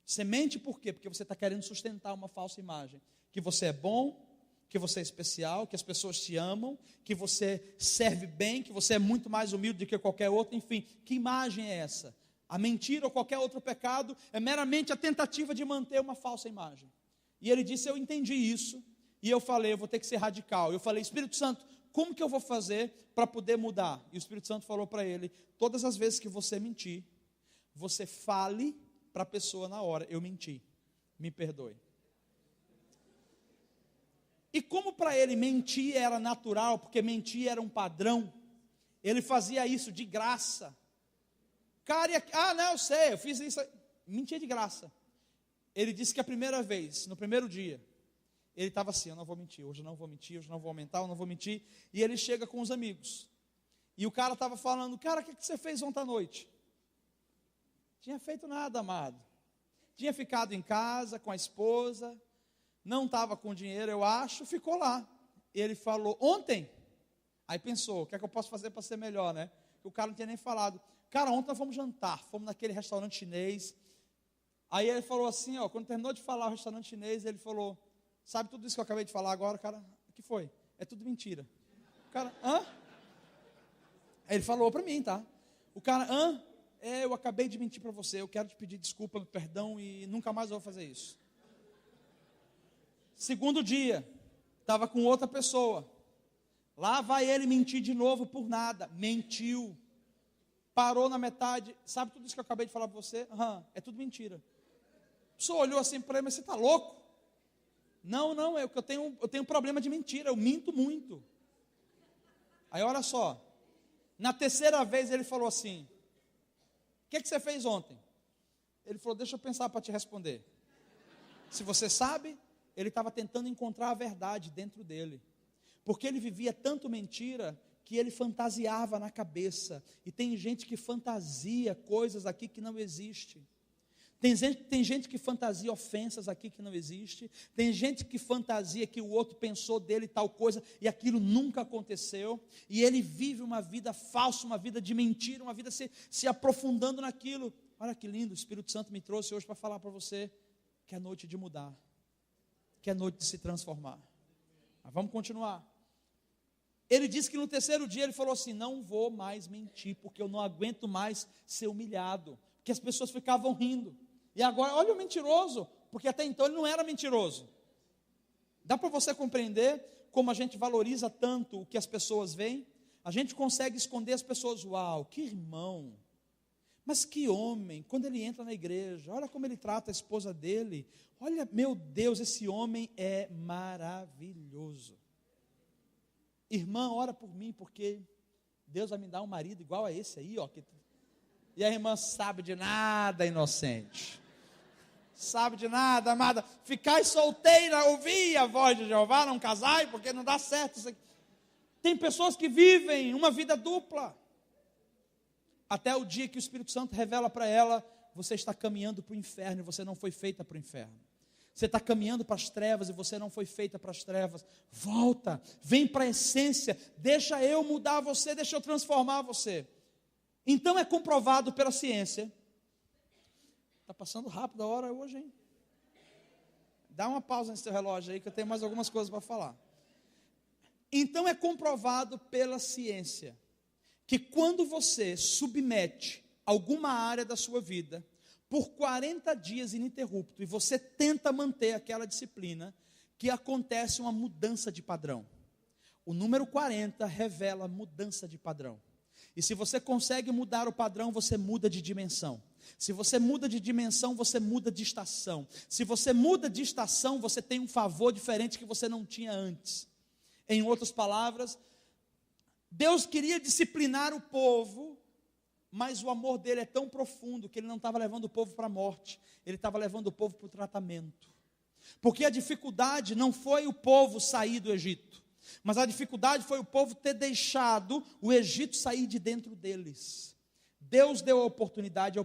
Você mente por quê? Porque você está querendo sustentar uma falsa imagem. Que você é bom, que você é especial, que as pessoas te amam, que você serve bem, que você é muito mais humilde do que qualquer outro, enfim. Que imagem é essa? A mentira ou qualquer outro pecado é meramente a tentativa de manter uma falsa imagem. E ele disse, eu entendi isso, e eu falei, eu vou ter que ser radical. Eu falei, Espírito Santo, como que eu vou fazer para poder mudar? E o Espírito Santo falou para ele, todas as vezes que você mentir, você fale para a pessoa na hora, eu menti, me perdoe. E como para ele mentir era natural, porque mentir era um padrão, ele fazia isso de graça. Cara, não, eu sei, eu fiz isso, mentia de graça. Ele disse que a primeira vez, no primeiro dia, ele estava assim, eu não vou mentir, hoje eu não vou mentir, hoje eu não vou aumentar, eu não vou mentir. E ele chega com os amigos. E o cara estava falando, cara, o que você fez ontem à noite? Tinha feito nada, amado. Tinha ficado em casa com a esposa, não estava com dinheiro, eu acho, ficou lá. Ele falou, ontem? Aí pensou, o que é que eu posso fazer para ser melhor, né? O cara não tinha nem falado. Cara, ontem nós fomos jantar, fomos naquele restaurante chinês. Aí ele falou assim, ó, quando terminou de falar o restaurante chinês, ele falou, sabe tudo isso que eu acabei de falar agora, cara? O que foi? É tudo mentira. O cara, hã? Aí ele falou para mim, tá? O cara, hã? Eu acabei de mentir para você, eu quero te pedir desculpa, perdão e nunca mais eu vou fazer isso. Segundo dia, estava com outra pessoa. Lá vai ele mentir de novo por nada. Mentiu. Parou na metade. Sabe tudo isso que eu acabei de falar para você? É tudo mentira. A pessoa olhou assim para ele, mas você está louco? Não, é que eu tenho problema de mentira, eu minto muito. Aí olha só. Na terceira vez ele falou assim, o que você fez ontem? Ele falou, deixa eu pensar para te responder. Se você sabe, ele estava tentando encontrar a verdade dentro dele. Porque ele vivia tanto mentira que ele fantasiava na cabeça. E tem gente que fantasia coisas aqui que não existem. Tem gente que fantasia ofensas aqui que não existe. Tem gente que fantasia que o outro pensou dele tal coisa e aquilo nunca aconteceu. E ele vive uma vida falsa, uma vida de mentira, uma vida se aprofundando naquilo. Olha que lindo, o Espírito Santo me trouxe hoje para falar para você que é noite de mudar. Que é noite de se transformar. Mas vamos continuar. Ele disse que no terceiro dia ele falou assim, não vou mais mentir, porque eu não aguento mais ser humilhado. Porque as pessoas ficavam rindo. E agora, olha o mentiroso, porque até então ele não era mentiroso. Dá para você compreender como a gente valoriza tanto o que as pessoas veem? A gente consegue esconder as pessoas, uau, que irmão, mas que homem, quando ele entra na igreja, olha como ele trata a esposa dele, olha, meu Deus, esse homem é maravilhoso. Irmã, ora por mim, porque Deus vai me dar um marido igual a esse aí, ó. E a irmã sabe de nada, inocente. Sabe de nada, amada. Ficai solteira, ouvir a voz de Jeová, não casai, porque não dá certo isso aqui. Tem pessoas que vivem uma vida dupla. Até o dia que o Espírito Santo revela para ela, você está caminhando para o inferno e você não foi feita para o inferno. Você está caminhando para as trevas e você não foi feita para as trevas. Volta, vem para a essência, deixa eu mudar você, deixa eu transformar você. Então é comprovado pela ciência. Está passando rápido a hora hoje, hein? Dá uma pausa nesse seu relógio aí que eu tenho mais algumas coisas para falar. Então é comprovado pela ciência que quando você submete alguma área da sua vida por 40 dias ininterrupto e você tenta manter aquela disciplina, que acontece uma mudança de padrão. O número 40 revela mudança de padrão. E se você consegue mudar o padrão, você muda de dimensão. Se você muda de dimensão, você muda de estação. Se você muda de estação, você tem um favor diferente que você não tinha antes. Em outras palavras, Deus queria disciplinar o povo, mas o amor dele é tão profundo que ele não estava levando o povo para a morte, ele estava levando o povo para o tratamento. Porque a dificuldade não foi o povo sair do Egito, mas a dificuldade foi o povo ter deixado o Egito sair de dentro deles. Deus deu a oportunidade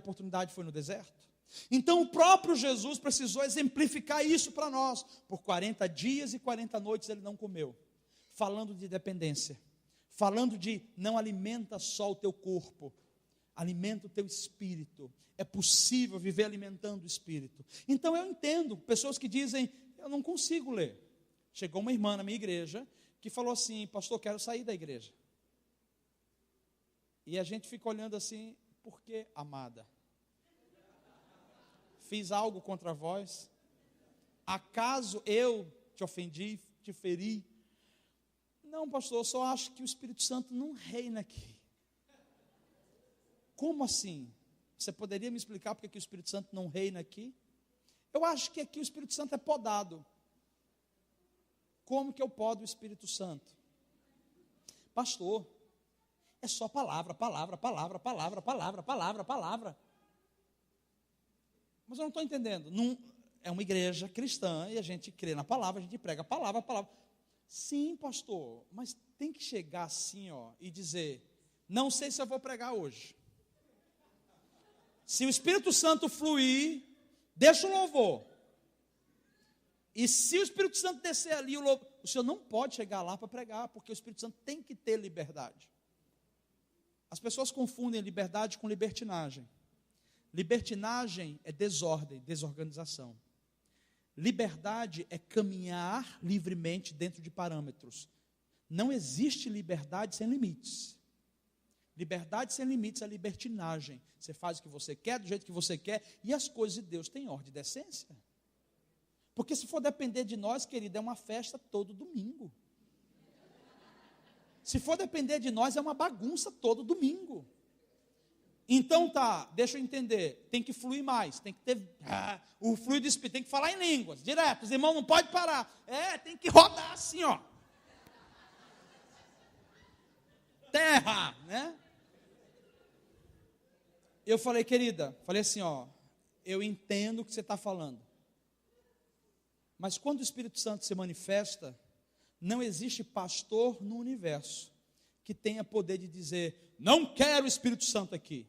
foi no deserto. Então o próprio Jesus precisou exemplificar isso para nós. Por 40 dias e 40 noites ele não comeu, falando de dependência, falando de não alimenta só o teu corpo, alimenta o teu espírito. É possível viver alimentando o espírito. Então eu entendo pessoas que dizem, eu não consigo ler. Chegou uma irmã na minha igreja que falou assim, pastor, quero sair da igreja. E a gente fica olhando assim, por que, amada? Fiz algo contra vós? Acaso eu te ofendi, te feri? Não, pastor, eu só acho que o Espírito Santo não reina aqui. Como assim? Você poderia me explicar porque que o Espírito Santo não reina aqui? Eu acho que aqui o Espírito Santo é podado. Como que eu podo o Espírito Santo? Pastor, é só palavra. Mas eu não estou entendendo. Não, é uma igreja cristã e a gente crê na palavra, a gente prega a palavra. Sim, pastor, mas tem que chegar assim, e dizer, não sei se eu vou pregar hoje. Se o Espírito Santo fluir, deixa o louvor. E se o Espírito Santo descer ali, o senhor não pode chegar lá para pregar, porque o Espírito Santo tem que ter liberdade. As pessoas confundem liberdade com libertinagem. Libertinagem é desordem, desorganização. Liberdade é caminhar livremente dentro de parâmetros. Não existe liberdade sem limites. Liberdade sem limites é libertinagem. Você faz o que você quer, do jeito que você quer, e as coisas de Deus têm ordem e decência. Porque se for depender de nós, querido, é uma festa todo domingo. Se for depender de nós, é uma bagunça todo domingo. Então tá, deixa eu entender, tem que fluir mais, tem que ter o fluido do Espírito, tem que falar em línguas, direto, os irmãos não podem parar, tem que rodar assim, terra, né? Eu falei, querida, assim, eu entendo o que você está falando, mas quando o Espírito Santo se manifesta, não existe pastor no universo que tenha poder de dizer, não quero o Espírito Santo aqui,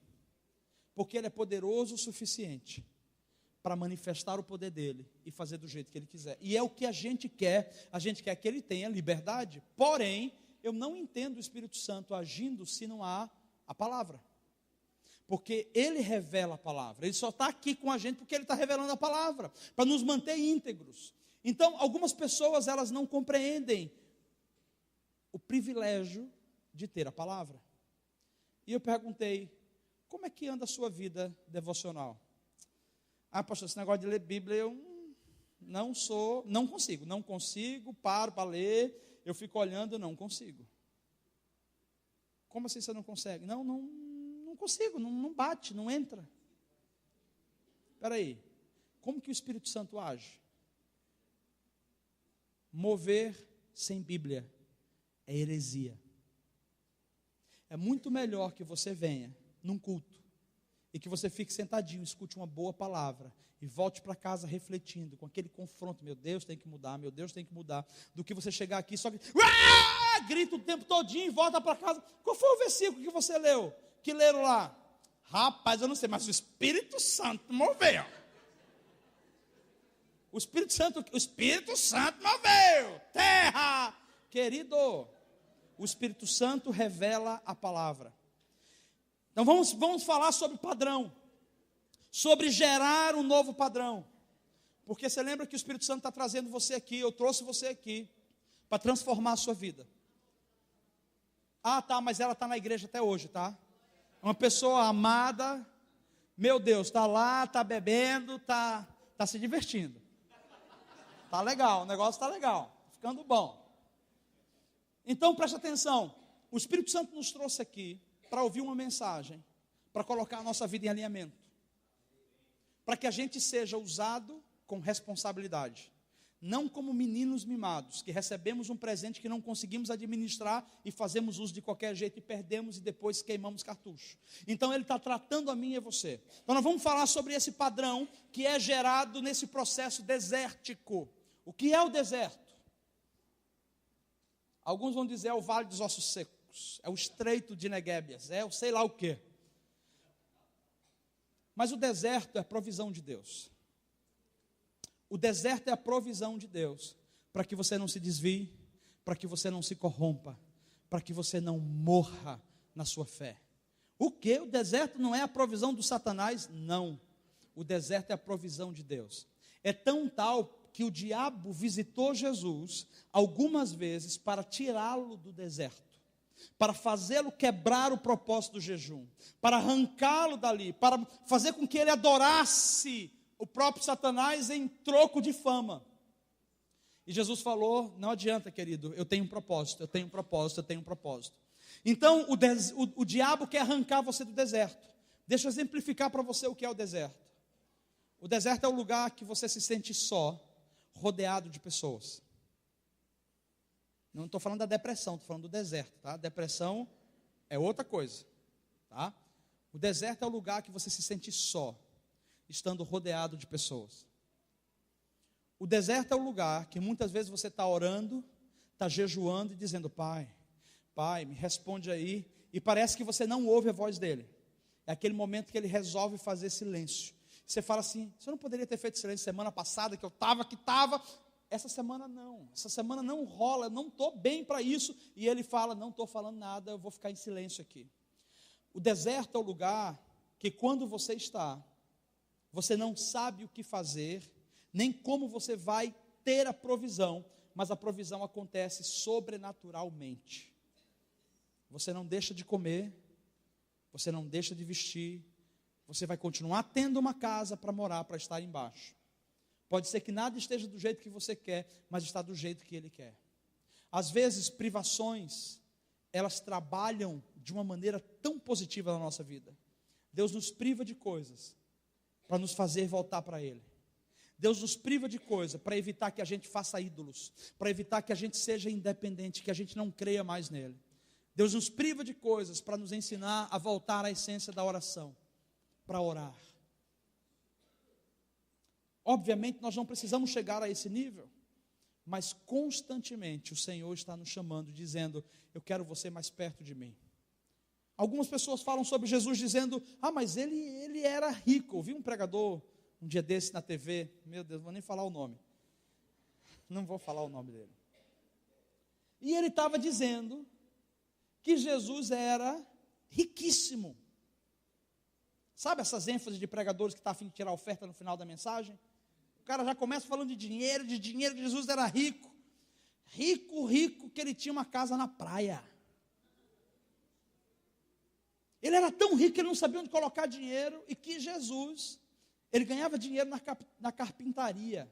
porque ele é poderoso o suficiente para manifestar o poder dele e fazer do jeito que ele quiser. E é o que a gente quer que ele tenha liberdade. Porém, eu não entendo o Espírito Santo agindo se não há a palavra. Porque ele revela a palavra. Ele só está aqui com a gente porque ele está revelando a palavra, para nos manter íntegros. Então, algumas pessoas, elas não compreendem o privilégio de ter a palavra. E eu perguntei, como é que anda a sua vida devocional? Pastor, esse negócio de ler Bíblia, eu não consigo, paro para ler, eu fico olhando, não consigo. Como assim você não consegue? Não consigo, não bate, não entra. Espera aí, como que o Espírito Santo age? Mover sem Bíblia é heresia. É muito melhor que você venha num culto e que você fique sentadinho, escute uma boa palavra e volte para casa refletindo, com aquele confronto, meu Deus tem que mudar, do que você chegar aqui só que grita o tempo todinho e volta para casa. Qual foi o versículo que você leu? Que leram lá? Rapaz, eu não sei, mas o Espírito Santo moveu. O Espírito Santo moveu. Terra! Querido, o Espírito Santo revela a palavra. Então vamos falar sobre padrão, sobre gerar um novo padrão, porque você lembra que o Espírito Santo está trazendo você aqui, eu trouxe você aqui, para transformar a sua vida. Ah, tá, mas ela está na igreja até hoje, tá? Uma pessoa amada, meu Deus, está lá, está bebendo, está se divertindo. Está legal, o negócio está legal, ficando bom. Então preste atenção, o Espírito Santo nos trouxe aqui para ouvir uma mensagem, para colocar a nossa vida em alinhamento, para que a gente seja usado com responsabilidade, não como meninos mimados, que recebemos um presente que não conseguimos administrar e fazemos uso de qualquer jeito e perdemos e depois queimamos cartucho. Então ele está tratando a mim e a você. Então nós vamos falar sobre esse padrão que é gerado nesse processo desértico. O que é o deserto? Alguns vão dizer é o vale dos ossos secos, é o estreito de Neguébias, é o sei lá o quê. Mas o deserto é a provisão de Deus. O deserto é a provisão de Deus, para que você não se desvie, para que você não se corrompa, para que você não morra na sua fé. O que? O deserto não é a provisão do Satanás? Não. O deserto é a provisão de Deus. É tão tal que o diabo visitou Jesus algumas vezes para tirá-lo do deserto, para fazê-lo quebrar o propósito do jejum, para arrancá-lo dali, para fazer com que ele adorasse o próprio Satanás em troco de fama. E Jesus falou, não adianta, querido, eu tenho um propósito, eu tenho um propósito, eu tenho um propósito. Então o diabo quer arrancar você do deserto. Deixa eu exemplificar para você o que é o deserto. O deserto é o lugar que você se sente só, rodeado de pessoas. Não estou falando da depressão, estou falando do deserto, tá? Depressão é outra coisa, tá? O deserto é o lugar que você se sente só, estando rodeado de pessoas. O deserto é o lugar que muitas vezes você está orando, está jejuando e dizendo, Pai, me responde aí, e parece que você não ouve a voz dele. É aquele momento que ele resolve fazer silêncio. Você fala assim, você não poderia ter feito silêncio semana passada, que eu estava, essa semana não rola, eu não estou bem para isso, e ele fala, não estou falando nada, eu vou ficar em silêncio aqui. O deserto é o lugar que quando você está, você não sabe o que fazer, nem como você vai ter a provisão, mas a provisão acontece sobrenaturalmente. Você não deixa de comer, você não deixa de vestir, você vai continuar tendo uma casa para morar, para estar embaixo. Pode ser que nada esteja do jeito que você quer, mas está do jeito que Ele quer. Às vezes, privações, elas trabalham de uma maneira tão positiva na nossa vida. Deus nos priva de coisas para nos fazer voltar para Ele. Deus nos priva de coisa para evitar que a gente faça ídolos, para evitar que a gente seja independente, que a gente não creia mais nele. Deus nos priva de coisas para nos ensinar a voltar à essência da oração, para orar. Obviamente nós não precisamos chegar a esse nível, mas constantemente o Senhor está nos chamando, dizendo, eu quero você mais perto de mim. Algumas pessoas falam sobre Jesus dizendo, mas ele era rico. Eu vi um pregador um dia desse na TV, meu Deus, não vou nem falar o nome. Não vou falar o nome dele. E ele estava dizendo que Jesus era riquíssimo. Sabe essas ênfases de pregadores que estão a fim de tirar oferta no final da mensagem? O cara já começa falando de dinheiro, que Jesus era rico. Rico, que ele tinha uma casa na praia. Ele era tão rico que ele não sabia onde colocar dinheiro, e que Jesus, ele ganhava dinheiro na carpintaria,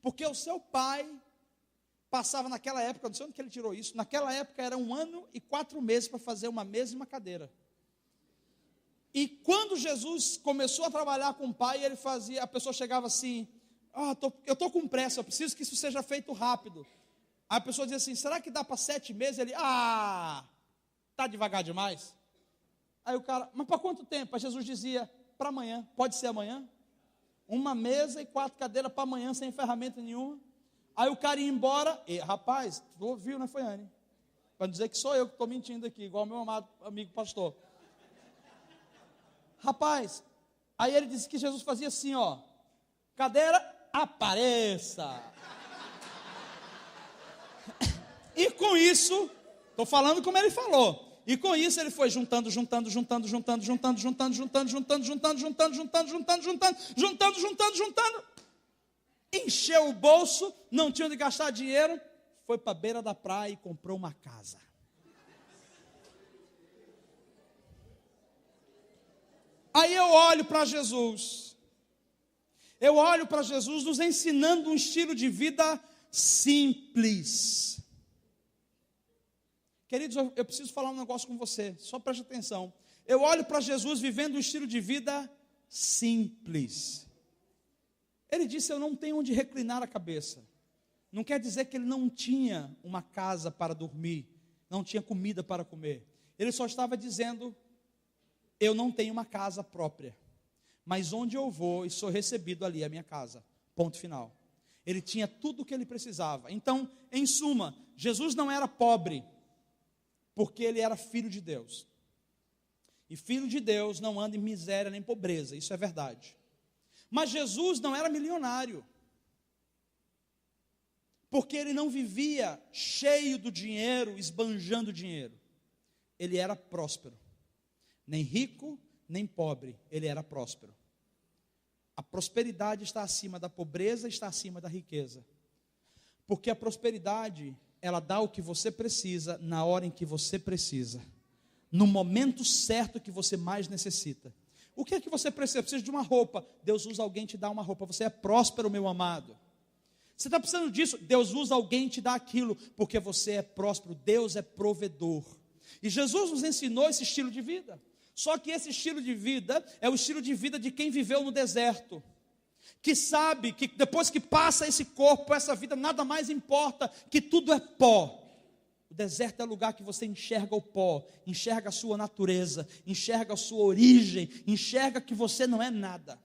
porque o seu pai passava naquela época, não sei onde que ele tirou isso, naquela época era 1 ano e 4 meses para fazer uma mesa e uma cadeira. E quando Jesus começou a trabalhar com o pai, ele fazia, a pessoa chegava assim, eu estou com pressa, eu preciso que isso seja feito rápido. Aí a pessoa dizia assim, será que dá para 7 meses? Ele, está devagar demais. Aí o cara, mas para quanto tempo? Aí Jesus dizia, para amanhã, pode ser amanhã? 1 mesa e 4 cadeiras para amanhã, sem ferramenta nenhuma. Aí o cara ia embora, rapaz, tu ouviu, né, Foiane? Para dizer que sou eu que estou mentindo aqui, igual o meu amado amigo pastor. Rapaz, aí ele disse que Jesus fazia assim, cadeira, apareça. E com isso, estou falando como ele falou. E com isso ele foi juntando, encheu o bolso, não tinha onde gastar dinheiro, foi para a beira da praia e comprou uma casa. Aí eu olho para Jesus. Eu olho para Jesus nos ensinando um estilo de vida simples. Queridos, eu preciso falar um negócio com você, só preste atenção. Eu olho para Jesus vivendo um estilo de vida simples. Ele disse: eu não tenho onde reclinar a cabeça. Não quer dizer que ele não tinha uma casa para dormir, não tinha comida para comer. Ele só estava dizendo: eu não tenho uma casa própria, mas onde eu vou e sou recebido ali é a minha casa. Ponto final. Ele tinha tudo o que ele precisava. Então, em suma, Jesus não era pobre, porque ele era filho de Deus. E filho de Deus não anda em miséria nem pobreza, isso é verdade. Mas Jesus não era milionário, porque ele não vivia cheio do dinheiro, esbanjando dinheiro. Ele era próspero, nem rico, nem pobre, ele era próspero. A prosperidade está acima da pobreza, está acima da riqueza. Porque a prosperidade, ela dá o que você precisa, na hora em que você precisa, no momento certo que você mais necessita. O que é que você precisa? Precisa de uma roupa. Deus usa alguém te dá uma roupa. Você é próspero, meu amado. Você está precisando disso? Deus usa alguém te dá aquilo, porque você é próspero. Deus é provedor. E Jesus nos ensinou esse estilo de vida. Só que esse estilo de vida é o estilo de vida de quem viveu no deserto, que sabe que depois que passa esse corpo, essa vida, nada mais importa, que tudo é pó. O deserto é o lugar que você enxerga o pó, enxerga a sua natureza, enxerga a sua origem, enxerga que você não é nada.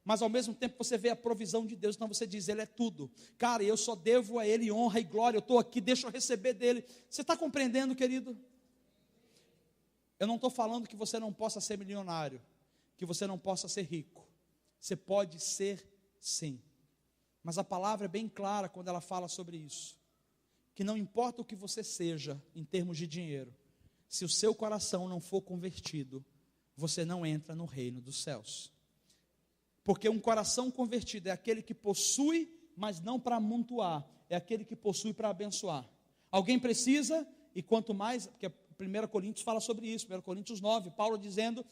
Mas ao mesmo tempo você vê a provisão de Deus, então você diz: Ele é tudo. Cara, eu só devo a Ele honra e glória, eu estou aqui, deixa eu receber dEle. Você está compreendendo, querido? Eu não estou falando que você não possa ser milionário, que você não possa ser rico. Você pode ser sim. Mas a palavra é bem clara quando ela fala sobre isso. Que não importa o que você seja em termos de dinheiro, se o seu coração não for convertido, você não entra no reino dos céus. Porque um coração convertido é aquele que possui, mas não para amontoar, é aquele que possui para abençoar. Alguém precisa, e quanto mais, porque 1 Coríntios fala sobre isso, 1 Coríntios 9, Paulo dizendo: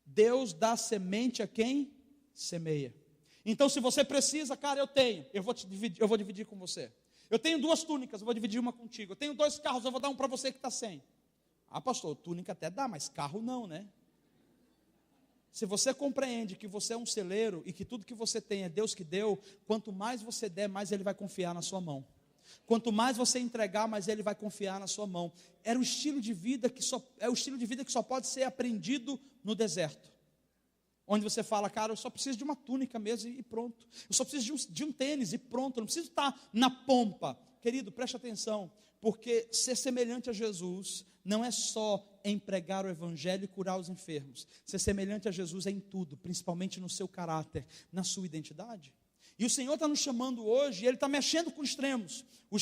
Deus dá semente a quem semeia. Então se você precisa, cara, eu vou dividir com você. Eu tenho 2 túnicas, eu vou dividir uma contigo. Eu tenho 2 carros, eu vou dar um para você que está sem. Ah, pastor, túnica até dá, mas carro não, né? Se você compreende que você é um celeiro e que tudo que você tem é Deus que deu, quanto mais você der, mais Ele vai confiar na sua mão. Quanto mais você entregar, mais Ele vai confiar na sua mão. É o estilo de vida que só pode ser aprendido no deserto. Onde você fala: cara, eu só preciso de uma túnica mesmo e pronto. Eu só preciso de um tênis e pronto. Eu não preciso estar na pompa. Querido, preste atenção. Porque ser semelhante a Jesus não é só em pregar o evangelho e curar os enfermos. Ser semelhante a Jesus é em tudo, principalmente no seu caráter, na sua identidade. E o Senhor está nos chamando hoje, e Ele está mexendo com extremos. O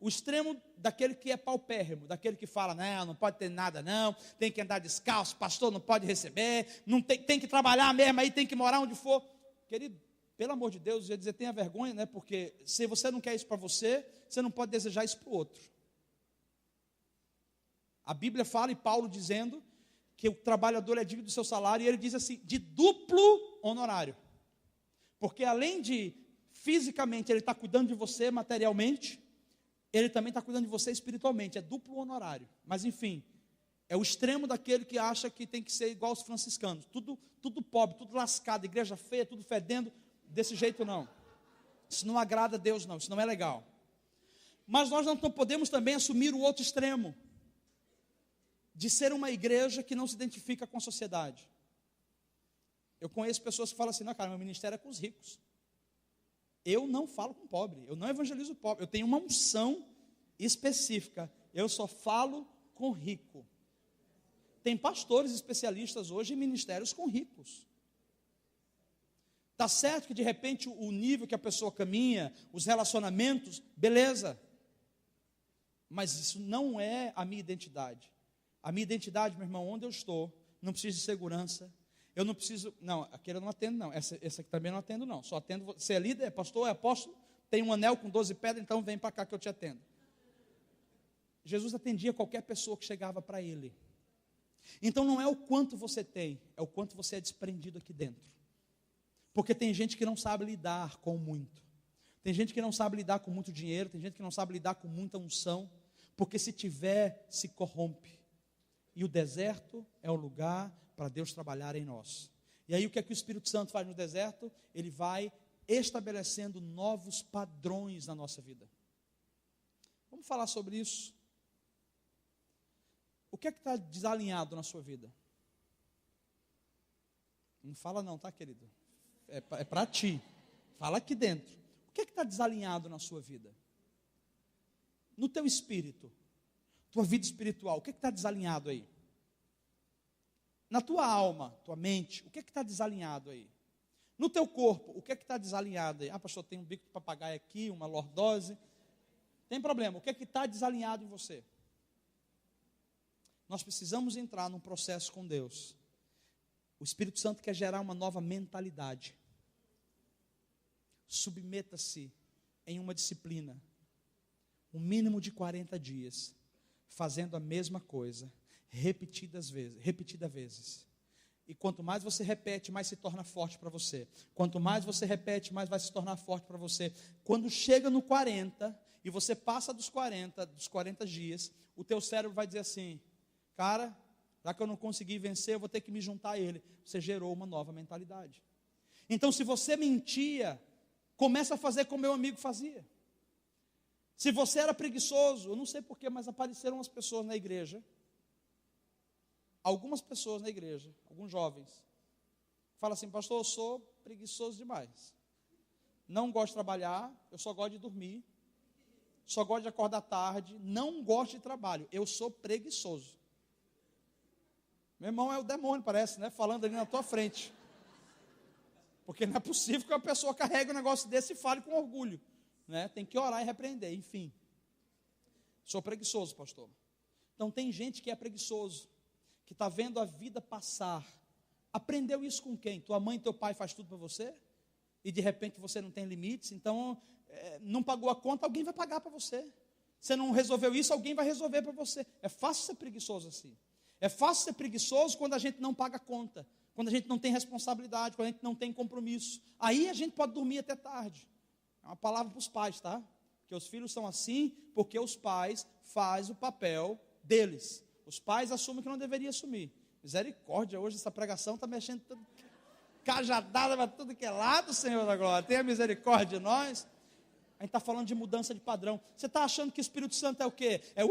extremo daquele que é paupérrimo, daquele que fala: não pode ter nada não, tem que andar descalço, pastor não pode receber, não tem que trabalhar mesmo, aí tem que morar onde for. Querido, pelo amor de Deus, eu ia dizer, tenha vergonha, né? Porque se você não quer isso para você, você não pode desejar isso para o outro. A Bíblia fala, e Paulo dizendo, que o trabalhador é digno do seu salário, e ele diz assim, de duplo honorário. Porque além de fisicamente ele está cuidando de você materialmente, Ele também está cuidando de você espiritualmente, é duplo honorário. Mas enfim, é o extremo daquele que acha que tem que ser igual aos franciscanos, tudo pobre, tudo lascado, igreja feia, tudo fedendo, desse jeito não. Isso não agrada a Deus não, isso não é legal. Mas nós não podemos também assumir o outro extremo, de ser uma igreja que não se identifica com a sociedade. Eu conheço pessoas que falam assim: não, cara, meu ministério é com os ricos. Eu não falo com pobre, eu não evangelizo pobre, eu tenho uma unção específica, eu só falo com rico. Tem pastores especialistas hoje em ministérios com ricos. Está certo que de repente o nível que a pessoa caminha, os relacionamentos, beleza. Mas isso não é a minha identidade. A minha identidade, meu irmão, onde eu estou, não preciso de segurança. Eu não preciso, não, aquele eu não atendo não, essa aqui também não atendo não, só atendo, você é líder, é pastor, é apóstolo, tem um anel com 12 pedras, então vem para cá que eu te atendo. Jesus atendia qualquer pessoa que chegava para ele. Então não é o quanto você tem, é o quanto você é desprendido aqui dentro. Porque tem gente que não sabe lidar com muito. Tem gente que não sabe lidar com muito dinheiro, tem gente que não sabe lidar com muita unção, porque se tiver, se corrompe. E o deserto é o lugar para Deus trabalhar em nós. E aí o que é que o Espírito Santo faz no deserto? Ele vai estabelecendo novos padrões na nossa vida. Vamos falar sobre isso. O que é que está desalinhado na sua vida? Não fala não, tá, querido? É para ti. Fala aqui dentro. O que é que está desalinhado na sua vida? No teu espírito, tua vida espiritual, o que é que está desalinhado aí? Na tua alma, tua mente, o que é que está desalinhado aí? No teu corpo, o que é que está desalinhado aí? Ah, pastor, tem um bico de papagaio aqui, uma lordose. Tem problema, o que é que está desalinhado em você? Nós precisamos entrar num processo com Deus. O Espírito Santo quer gerar uma nova mentalidade. Submeta-se em uma disciplina, um mínimo de 40 dias, fazendo a mesma coisa, repetida vezes. E quanto mais você repete, mais se torna forte para você. Quanto mais você repete, mais vai se tornar forte para você. Quando chega no 40, e você passa dos 40 dias, o teu cérebro vai dizer assim, cara, já que eu não consegui vencer, eu vou ter que me juntar a ele. Você gerou uma nova mentalidade. Então, se você mentia, começa a fazer como meu amigo fazia. Se você era preguiçoso, eu não sei porquê, mas apareceram umas pessoas na igreja, algumas pessoas na igreja, alguns jovens, falam assim, pastor, eu sou preguiçoso demais. Não gosto de trabalhar, eu só gosto de dormir, só gosto de acordar tarde, não gosto de trabalho, eu sou preguiçoso. Meu irmão é o demônio, parece, né? Falando ali na tua frente. Porque não é possível que uma pessoa carregue um negócio desse e fale com orgulho, né? Tem que orar e repreender, enfim. Sou preguiçoso, pastor. Então tem gente que é preguiçoso, que está vendo a vida passar. Aprendeu isso com quem? Tua mãe e teu pai faz tudo para você? E de repente você não tem limites, então não pagou a conta, alguém vai pagar para você. Você não resolveu isso, alguém vai resolver para você. É fácil ser preguiçoso assim. É fácil ser preguiçoso quando a gente não paga a conta, quando a gente não tem responsabilidade, quando a gente não tem compromisso. Aí a gente pode dormir até tarde. É uma palavra para os pais, tá? Porque os filhos são assim, porque os pais fazem o papel deles. Os pais assumem que não deveria assumir. Misericórdia, hoje essa pregação está mexendo tudo, cajadada para tudo que é lado, Senhor da glória. Tenha misericórdia de nós. A gente está falando de mudança de padrão. Você está achando que o Espírito Santo é o quê? É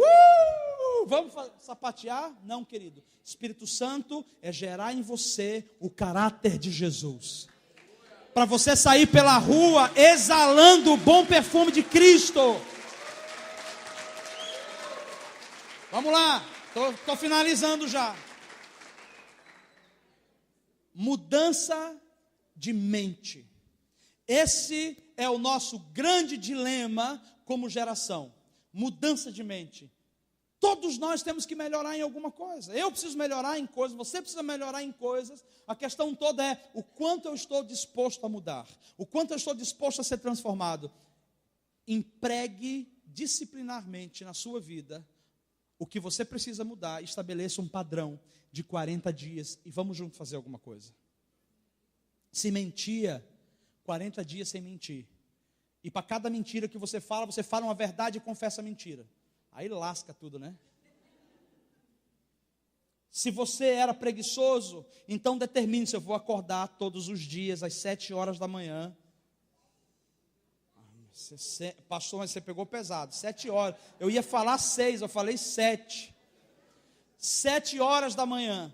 vamos sapatear? Não, querido. Espírito Santo é gerar em você o caráter de Jesus. Para você sair pela rua exalando o bom perfume de Cristo. Vamos lá. Estou finalizando já. Mudança de mente. Esse é o nosso grande dilema como geração. Mudança de mente. Todos nós temos que melhorar em alguma coisa. Eu preciso melhorar em coisas, você precisa melhorar em coisas. A questão toda é o quanto eu estou disposto a mudar. O quanto eu estou disposto a ser transformado. Empregue disciplinarmente na sua vida o que você precisa mudar. Estabeleça um padrão de 40 dias e vamos juntos fazer alguma coisa. Se mentia, 40 dias sem mentir. E para cada mentira que você fala uma verdade e confessa a mentira. Aí lasca tudo, né? Se você era preguiçoso, então determine se eu vou acordar todos os dias às 7 horas da manhã. Pastor, mas você pegou pesado, 7 horas. Eu ia falar 6, eu falei 7. 7 horas da manhã.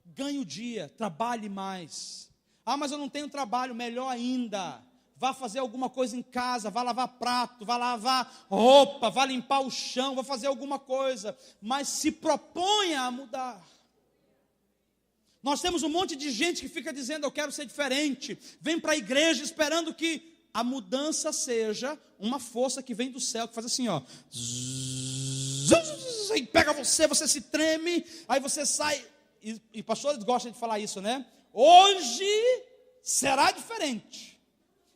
Ganhe o dia, trabalhe mais. Ah, mas eu não tenho trabalho, melhor ainda. Vá fazer alguma coisa em casa, vá lavar prato, vá lavar roupa, vá limpar o chão, vá fazer alguma coisa. Mas se proponha a mudar. Nós temos um monte de gente que fica dizendo, eu quero ser diferente. Vem para a igreja esperando que a mudança seja uma força que vem do céu, que faz assim, ó. E pega você se treme, aí você sai. E pastores gostam de falar isso, né? Hoje será diferente.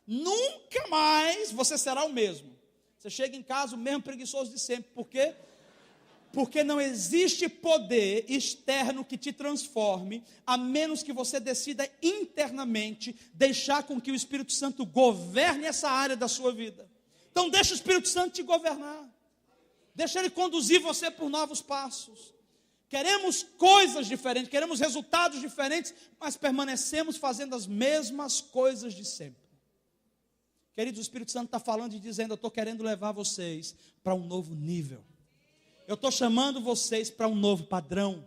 Nunca mais você será o mesmo. Você chega em casa o mesmo preguiçoso de sempre. Por quê? Porque não existe poder externo que te transforme, a menos que você decida internamente deixar com que o Espírito Santo governe essa área da sua vida. Então deixa o Espírito Santo te governar. Deixa ele conduzir você por novos passos. Queremos coisas diferentes, queremos resultados diferentes, mas permanecemos fazendo as mesmas coisas de sempre. Queridos, o Espírito Santo está falando e dizendo: eu estou querendo levar vocês para um novo nível. Eu estou chamando vocês para um novo padrão.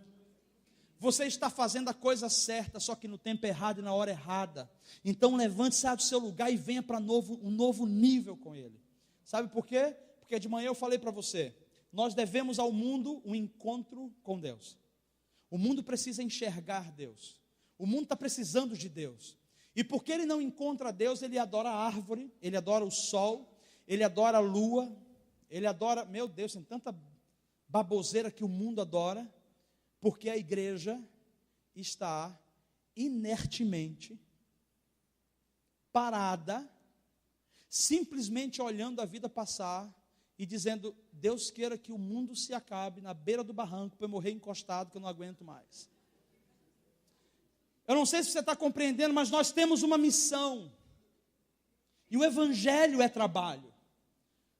Você está fazendo a coisa certa, só que no tempo errado e na hora errada. Então levante-se do seu lugar e venha para um novo nível com Ele. Sabe por quê? Porque de manhã eu falei para você, nós devemos ao mundo um encontro com Deus. O mundo precisa enxergar Deus. O mundo está precisando de Deus. E porque ele não encontra Deus, ele adora a árvore, ele adora o sol, ele adora a lua, ele adora, meu Deus, tem tanta baboseira que o mundo adora, porque a igreja está inertemente parada, simplesmente olhando a vida passar e dizendo: Deus queira que o mundo se acabe na beira do barranco para eu morrer encostado, que eu não aguento mais. Eu não sei se você está compreendendo, mas nós temos uma missão, e o evangelho é trabalho.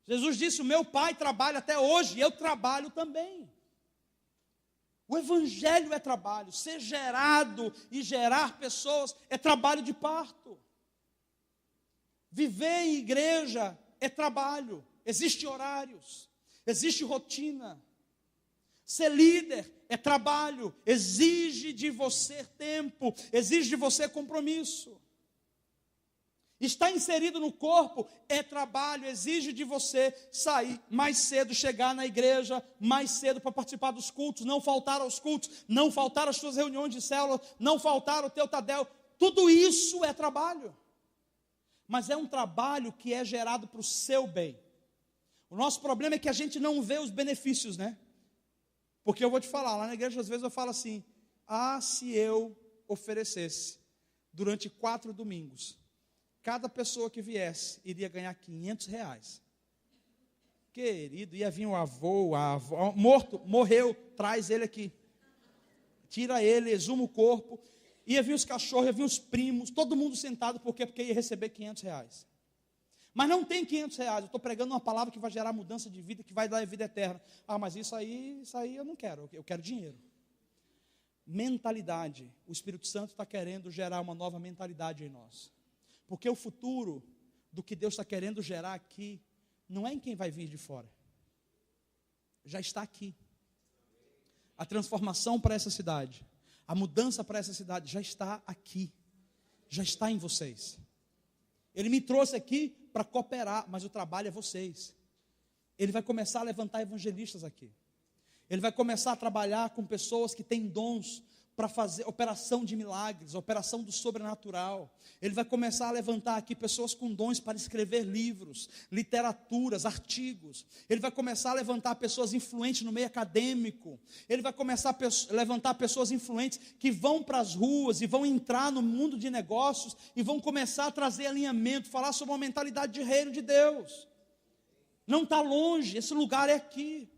Jesus disse: o meu Pai trabalha até hoje, e eu trabalho também. O evangelho é trabalho. Ser gerado e gerar pessoas é trabalho de parto. Viver em igreja é trabalho. Existem horários, existe rotina. Ser líder é trabalho, exige de você tempo, exige de você compromisso. Estar inserido no corpo é trabalho, exige de você sair mais cedo, chegar na igreja mais cedo para participar dos cultos, não faltar aos cultos, não faltar às suas reuniões de célula, não faltar ao teu Tadel. Tudo isso é trabalho, mas é um trabalho que é gerado para o seu bem. O nosso problema é que a gente não vê os benefícios, né? Porque eu vou te falar, lá na igreja às vezes eu falo assim: se eu oferecesse durante 4 domingos, cada pessoa que viesse iria ganhar R$500. Querido, ia vir o avô, morto, morreu, traz ele aqui. Tira ele, exuma o corpo. Ia vir os cachorros, ia vir os primos, todo mundo sentado, por quê? Porque ia receber R$500. Mas não tem R$500, eu estou pregando uma palavra que vai gerar mudança de vida, que vai dar vida eterna. Mas isso aí eu não quero, eu quero dinheiro. Mentalidade, o Espírito Santo está querendo gerar uma nova mentalidade em nós. Porque o futuro do que Deus está querendo gerar aqui, não é em quem vai vir de fora. Já está aqui. A transformação para essa cidade, a mudança para essa cidade já está aqui. Já está em vocês. Ele me trouxe aqui para cooperar, mas o trabalho é vocês. Ele vai começar a levantar evangelistas aqui. Ele vai começar a trabalhar com pessoas que têm dons para fazer operação de milagres, operação do sobrenatural. Ele vai começar a levantar aqui pessoas com dons para escrever livros, literaturas, artigos. Ele vai começar a levantar pessoas influentes no meio acadêmico. Ele vai começar a levantar pessoas influentes que vão para as ruas e vão entrar no mundo de negócios e vão começar a trazer alinhamento, falar sobre uma mentalidade de reino de Deus. Não está longe, esse lugar é aqui.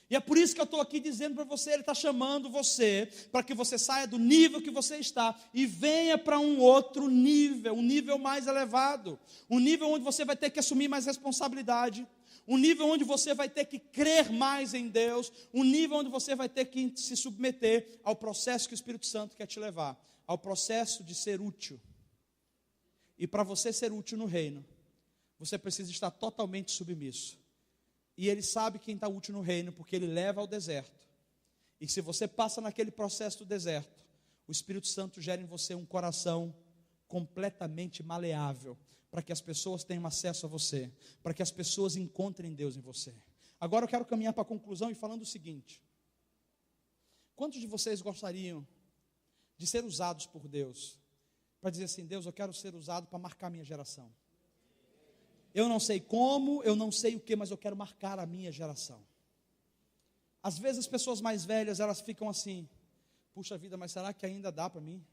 E é por isso que eu estou aqui dizendo para você, Ele está chamando você, para que você saia do nível que você está, e venha para um outro nível, um nível mais elevado, um nível onde você vai ter que assumir mais responsabilidade, um nível onde você vai ter que crer mais em Deus, um nível onde você vai ter que se submeter ao processo que o Espírito Santo quer te levar, ao processo de ser útil. E para você ser útil no reino, você precisa estar totalmente submisso. E Ele sabe quem está útil no reino, porque Ele leva ao deserto. E se você passa naquele processo do deserto, o Espírito Santo gera em você um coração completamente maleável, para que as pessoas tenham acesso a você, para que as pessoas encontrem Deus em você. Agora eu quero caminhar para a conclusão e falando o seguinte: quantos de vocês gostariam de ser usados por Deus, para dizer assim: Deus, eu quero ser usado para marcar minha geração? Eu não sei como, eu não sei o que, mas eu quero marcar a minha geração. Às vezes as pessoas mais velhas, elas ficam assim: puxa vida, mas será que ainda dá para mim?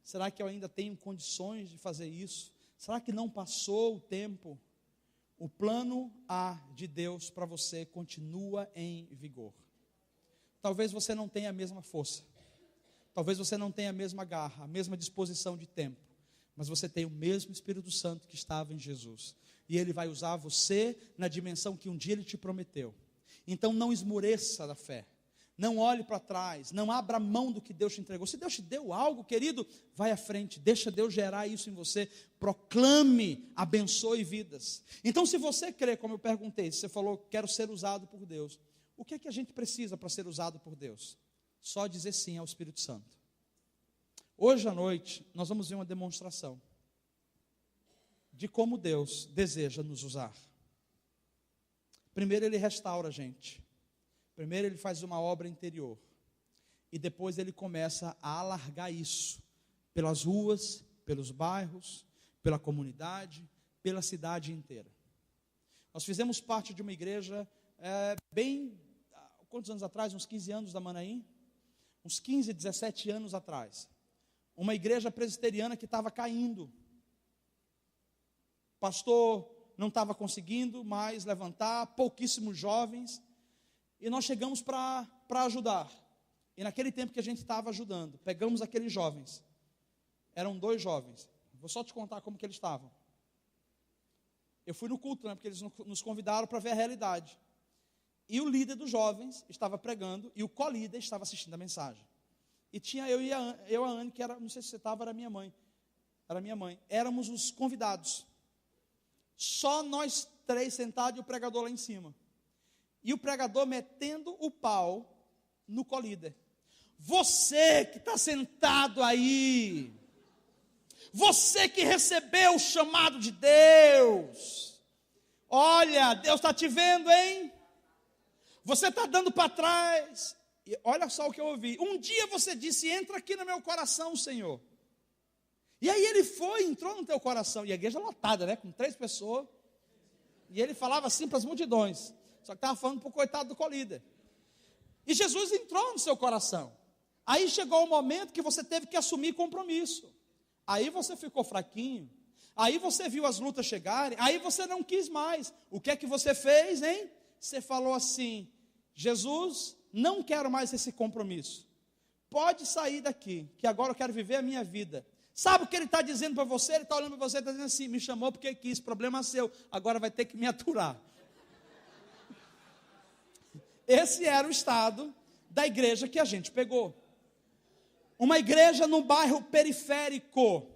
Será que eu ainda tenho condições de fazer isso? Será que não passou o tempo? o plano A de Deus para você continua em vigor. Talvez você não tenha a mesma força, talvez você não tenha a mesma garra, a mesma disposição de tempo, mas você tem o mesmo Espírito Santo que estava em Jesus, e Ele vai usar você na dimensão que um dia Ele te prometeu. Então não esmoreça da fé, não olhe para trás, não abra mão do que Deus te entregou. Se Deus te deu algo, querido, vai à frente, deixa Deus gerar isso em você, proclame, abençoe vidas. Então, se você crê, como eu perguntei, se você falou, quero ser usado por Deus, o que é que a gente precisa para ser usado por Deus? Só dizer sim ao Espírito Santo. Hoje à noite, nós vamos ver uma demonstração de como Deus deseja nos usar. Primeiro Ele restaura a gente. Primeiro Ele faz uma obra interior. E depois Ele começa a alargar isso pelas ruas, pelos bairros, pela comunidade, pela cidade inteira. Nós fizemos parte de uma igreja quantos anos atrás? Uns 15 anos da Manaim? Uns 15, 17 anos atrás. Uma igreja presbiteriana que estava caindo. O pastor não estava conseguindo mais levantar, pouquíssimos jovens. E nós chegamos para ajudar. E naquele tempo que a gente estava ajudando, pegamos aqueles jovens. Eram 2 jovens. Vou só te contar como que eles estavam. Eu fui no culto, né, porque eles nos convidaram para ver a realidade. E o líder dos jovens estava pregando, e o co-líder estava assistindo a mensagem. E tinha eu e a Anne, que era, não sei se você estava, era minha mãe. Era minha mãe. Éramos os convidados. Só nós 3 sentados e o pregador lá em cima. E o pregador metendo o pau no co-líder. Você que está sentado aí, você que recebeu o chamado de Deus, olha, Deus está te vendo, hein? Você está dando para trás. E olha só o que eu ouvi. Um dia você disse, entra aqui no meu coração, Senhor. E aí ele entrou no teu coração. E a igreja lotada, né? Com 3 pessoas. E ele falava assim para as multidões. Só que estava falando para o coitado do co-líder. E Jesus entrou no seu coração. Aí chegou o momento que você teve que assumir compromisso. Aí você ficou fraquinho. Aí você viu as lutas chegarem. Aí você não quis mais. O que é que você fez, hein? Você falou assim, Jesus, não quero mais esse compromisso. Pode sair daqui, que agora eu quero viver a minha vida. Sabe o que Ele está dizendo para você? Ele está olhando para você e está dizendo assim, me chamou porque quis, problema seu. Agora vai ter que me aturar. Esse era o estado da igreja que a gente pegou. Uma igreja no bairro periférico.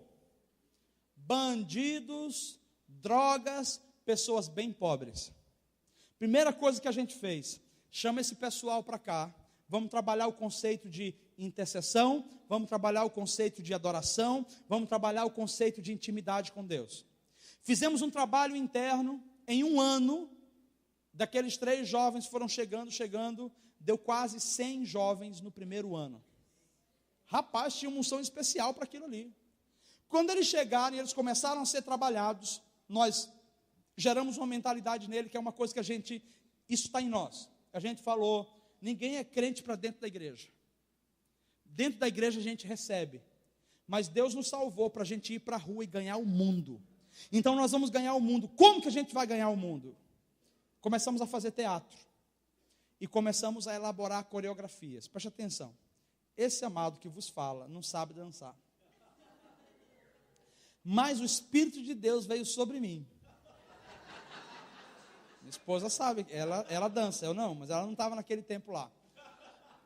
Bandidos, drogas, pessoas bem pobres. Primeira coisa que a gente fez, chama esse pessoal para cá. Vamos trabalhar o conceito de intercessão, vamos trabalhar o conceito de adoração, vamos trabalhar o conceito de intimidade com Deus. Fizemos um trabalho interno, em um ano, daqueles 3 jovens foram chegando, deu quase 100 jovens no primeiro ano. Rapaz, tinha uma unção especial para aquilo ali. Quando eles chegaram e eles começaram a ser trabalhados, nós geramos uma mentalidade nele, que é uma coisa que isso está em nós. A gente falou, ninguém é crente para dentro da igreja. Dentro da igreja a gente recebe. Mas Deus nos salvou para a gente ir para a rua e ganhar o mundo. Então nós vamos ganhar o mundo. Como que a gente vai ganhar o mundo? Começamos a fazer teatro. E começamos a elaborar coreografias. Preste atenção. Esse amado que vos fala não sabe dançar. Mas o Espírito de Deus veio sobre mim. Minha esposa sabe, ela dança, eu não, mas ela não estava naquele tempo lá.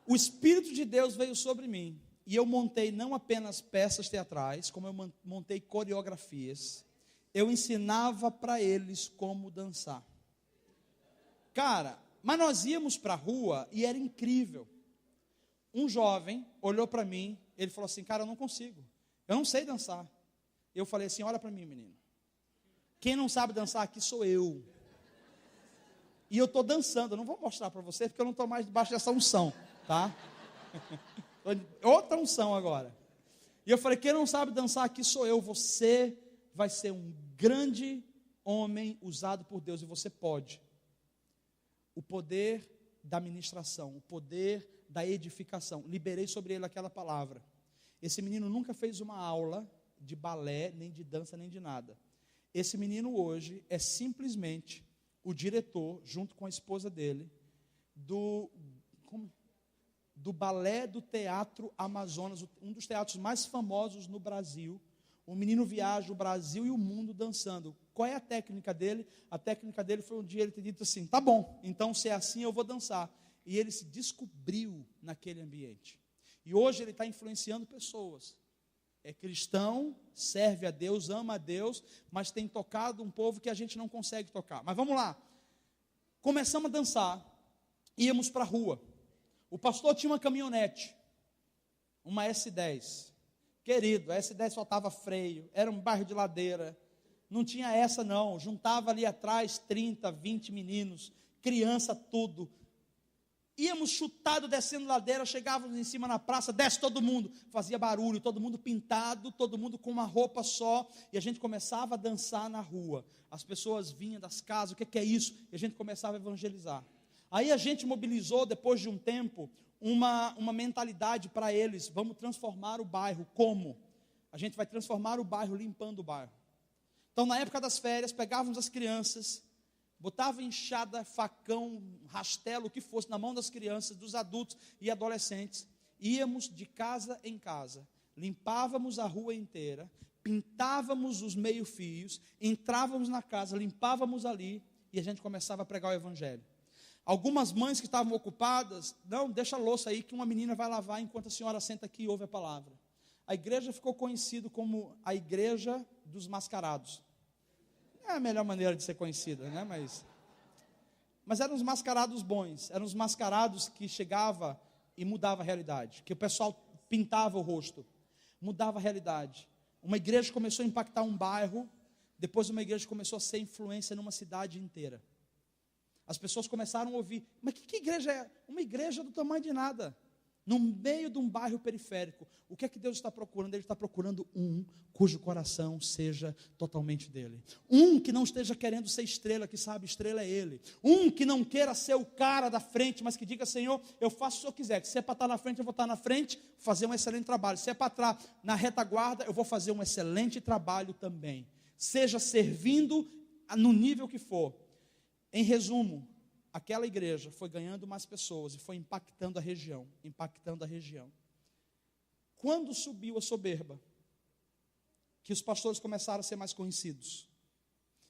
O Espírito de Deus veio sobre mim, e eu montei não apenas peças teatrais, como eu montei coreografias. Eu ensinava para eles como dançar. Cara, mas nós íamos para a rua e era incrível. Um jovem olhou para mim, ele falou assim, cara, eu não consigo, eu não sei dançar. Eu falei assim, olha para mim, menino. Quem não sabe dançar aqui sou eu. E eu estou dançando, eu não vou mostrar para você, porque eu não estou mais debaixo dessa unção, tá? Outra unção agora. E eu falei, quem não sabe dançar aqui sou eu, você vai ser um grande homem usado por Deus, e você pode. O poder da ministração, o poder da edificação, liberei sobre ele aquela palavra. Esse menino nunca fez uma aula de balé, nem de dança, nem de nada. Esse menino hoje é simplesmente o diretor, junto com a esposa dele, do Balé do Teatro Amazonas, um dos teatros mais famosos no Brasil. O menino viaja o Brasil e o mundo dançando. Qual é a técnica dele? A técnica dele foi um dia ele ter dito assim: tá bom, então se é assim eu vou dançar. E ele se descobriu naquele ambiente. E hoje ele está influenciando pessoas. É cristão, serve a Deus, ama a Deus, mas tem tocado um povo que a gente não consegue tocar. Mas vamos lá. Começamos a dançar, íamos para a rua. O pastor tinha uma caminhonete, uma S10. Querido, a S10 soltava freio, era um bairro de ladeira. Não tinha essa não, juntava ali atrás 30, 20 meninos, criança tudo. Íamos chutado, descendo ladeira, chegávamos em cima na praça, desce todo mundo, fazia barulho, todo mundo pintado, todo mundo com uma roupa só, e a gente começava a dançar na rua. As pessoas vinham das casas, o que é isso? E a gente começava a evangelizar. Aí a gente mobilizou, depois de um tempo, uma mentalidade para eles: vamos transformar o bairro. Como? A gente vai transformar o bairro limpando o bairro. Então, na época das férias, pegávamos as crianças, botava enxada, facão, rastelo, o que fosse, na mão das crianças, dos adultos e adolescentes. Íamos de casa em casa, limpávamos a rua inteira, pintávamos os meio-fios, entrávamos na casa, limpávamos ali, e a gente começava a pregar o evangelho. Algumas mães que estavam ocupadas: não, deixa a louça aí que uma menina vai lavar enquanto a senhora senta aqui e ouve a palavra. A igreja ficou conhecida como a igreja dos mascarados. Não é a melhor maneira de ser conhecida, né? Mas eram os mascarados bons, eram os mascarados que chegava e mudava a realidade, que o pessoal pintava o rosto, mudava a realidade. Uma igreja começou a impactar um bairro, depois uma igreja começou a ser influência numa cidade inteira. As pessoas começaram a ouvir: mas que igreja é? Uma igreja do tamanho de nada, no meio de um bairro periférico. O que é que Deus está procurando? Ele está procurando um cujo coração seja totalmente dele. Um que não esteja querendo ser estrela, que sabe, estrela é ele. Um que não queira ser o cara da frente, mas que diga: Senhor, eu faço o que o Senhor quiser. Que se é para estar na frente, eu vou estar na frente, fazer um excelente trabalho. Se é para estar na retaguarda, eu vou fazer um excelente trabalho também. Seja servindo no nível que for. Em resumo, aquela igreja foi ganhando mais pessoas e foi impactando a região, Quando subiu a soberba, que os pastores começaram a ser mais conhecidos,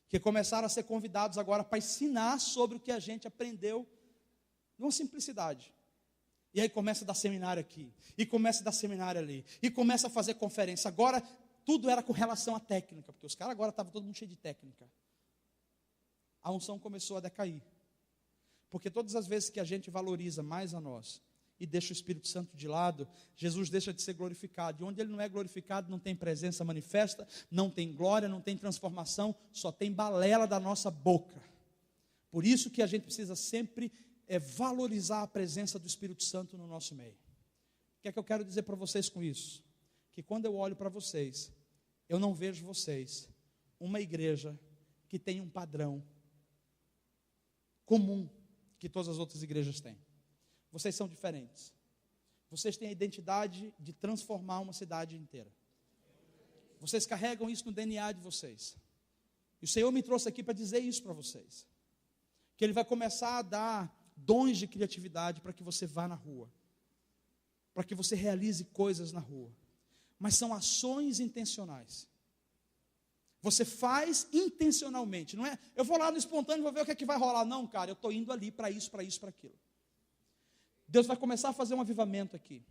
que começaram a ser convidados agora para ensinar sobre o que a gente aprendeu numa simplicidade. E aí começa a dar seminário aqui, e começa a dar seminário ali, e começa a fazer conferência. Agora tudo era com relação à técnica, porque os caras agora estavam todo mundo cheio de técnica. A unção começou a decair. Porque todas as vezes que a gente valoriza mais a nós e deixa o Espírito Santo de lado, Jesus deixa de ser glorificado. E onde ele não é glorificado, não tem presença manifesta, não tem glória, não tem transformação, só tem balela da nossa boca. Por isso que a gente precisa sempre valorizar a presença do Espírito Santo no nosso meio. O que é que eu quero dizer para vocês com isso? Que quando eu olho para vocês, eu não vejo vocês uma igreja que tem um padrão comum que todas as outras igrejas têm. Vocês são diferentes. Vocês têm a identidade de transformar uma cidade inteira. Vocês carregam isso no DNA de vocês. E o Senhor me trouxe aqui para dizer isso para vocês. Que Ele vai começar a dar dons de criatividade para que você vá na rua. Para que você realize coisas na rua. Mas são ações intencionais. Você faz intencionalmente, não é? Eu vou lá no espontâneo, vou ver o que é que vai rolar. Não, cara, eu estou indo ali para isso, para aquilo. Deus vai começar a fazer um avivamento aqui.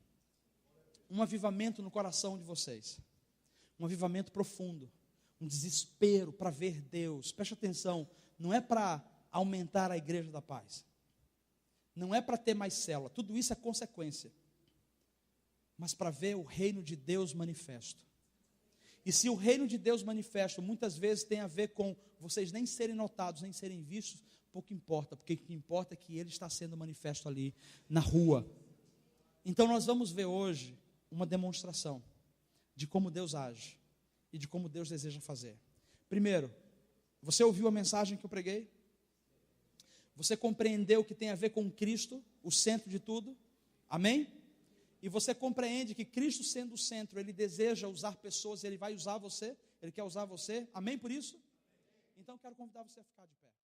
Um avivamento no coração de vocês. Um avivamento profundo. Um desespero para ver Deus. Preste atenção, não é para aumentar a igreja da paz. Não é para ter mais célula. Tudo isso é consequência. Mas para ver o reino de Deus manifesto. E se o reino de Deus manifesto muitas vezes tem a ver com vocês nem serem notados, nem serem vistos, pouco importa, porque o que importa é que Ele está sendo manifesto ali na rua. Então nós vamos ver hoje uma demonstração de como Deus age e de como Deus deseja fazer. Primeiro, você ouviu a mensagem que eu preguei? Você compreendeu que tem a ver com Cristo, o centro de tudo? Amém? E você compreende que Cristo sendo o centro, Ele deseja usar pessoas, Ele vai usar você, Ele quer usar você, amém por isso? Então, quero convidar você a ficar de pé.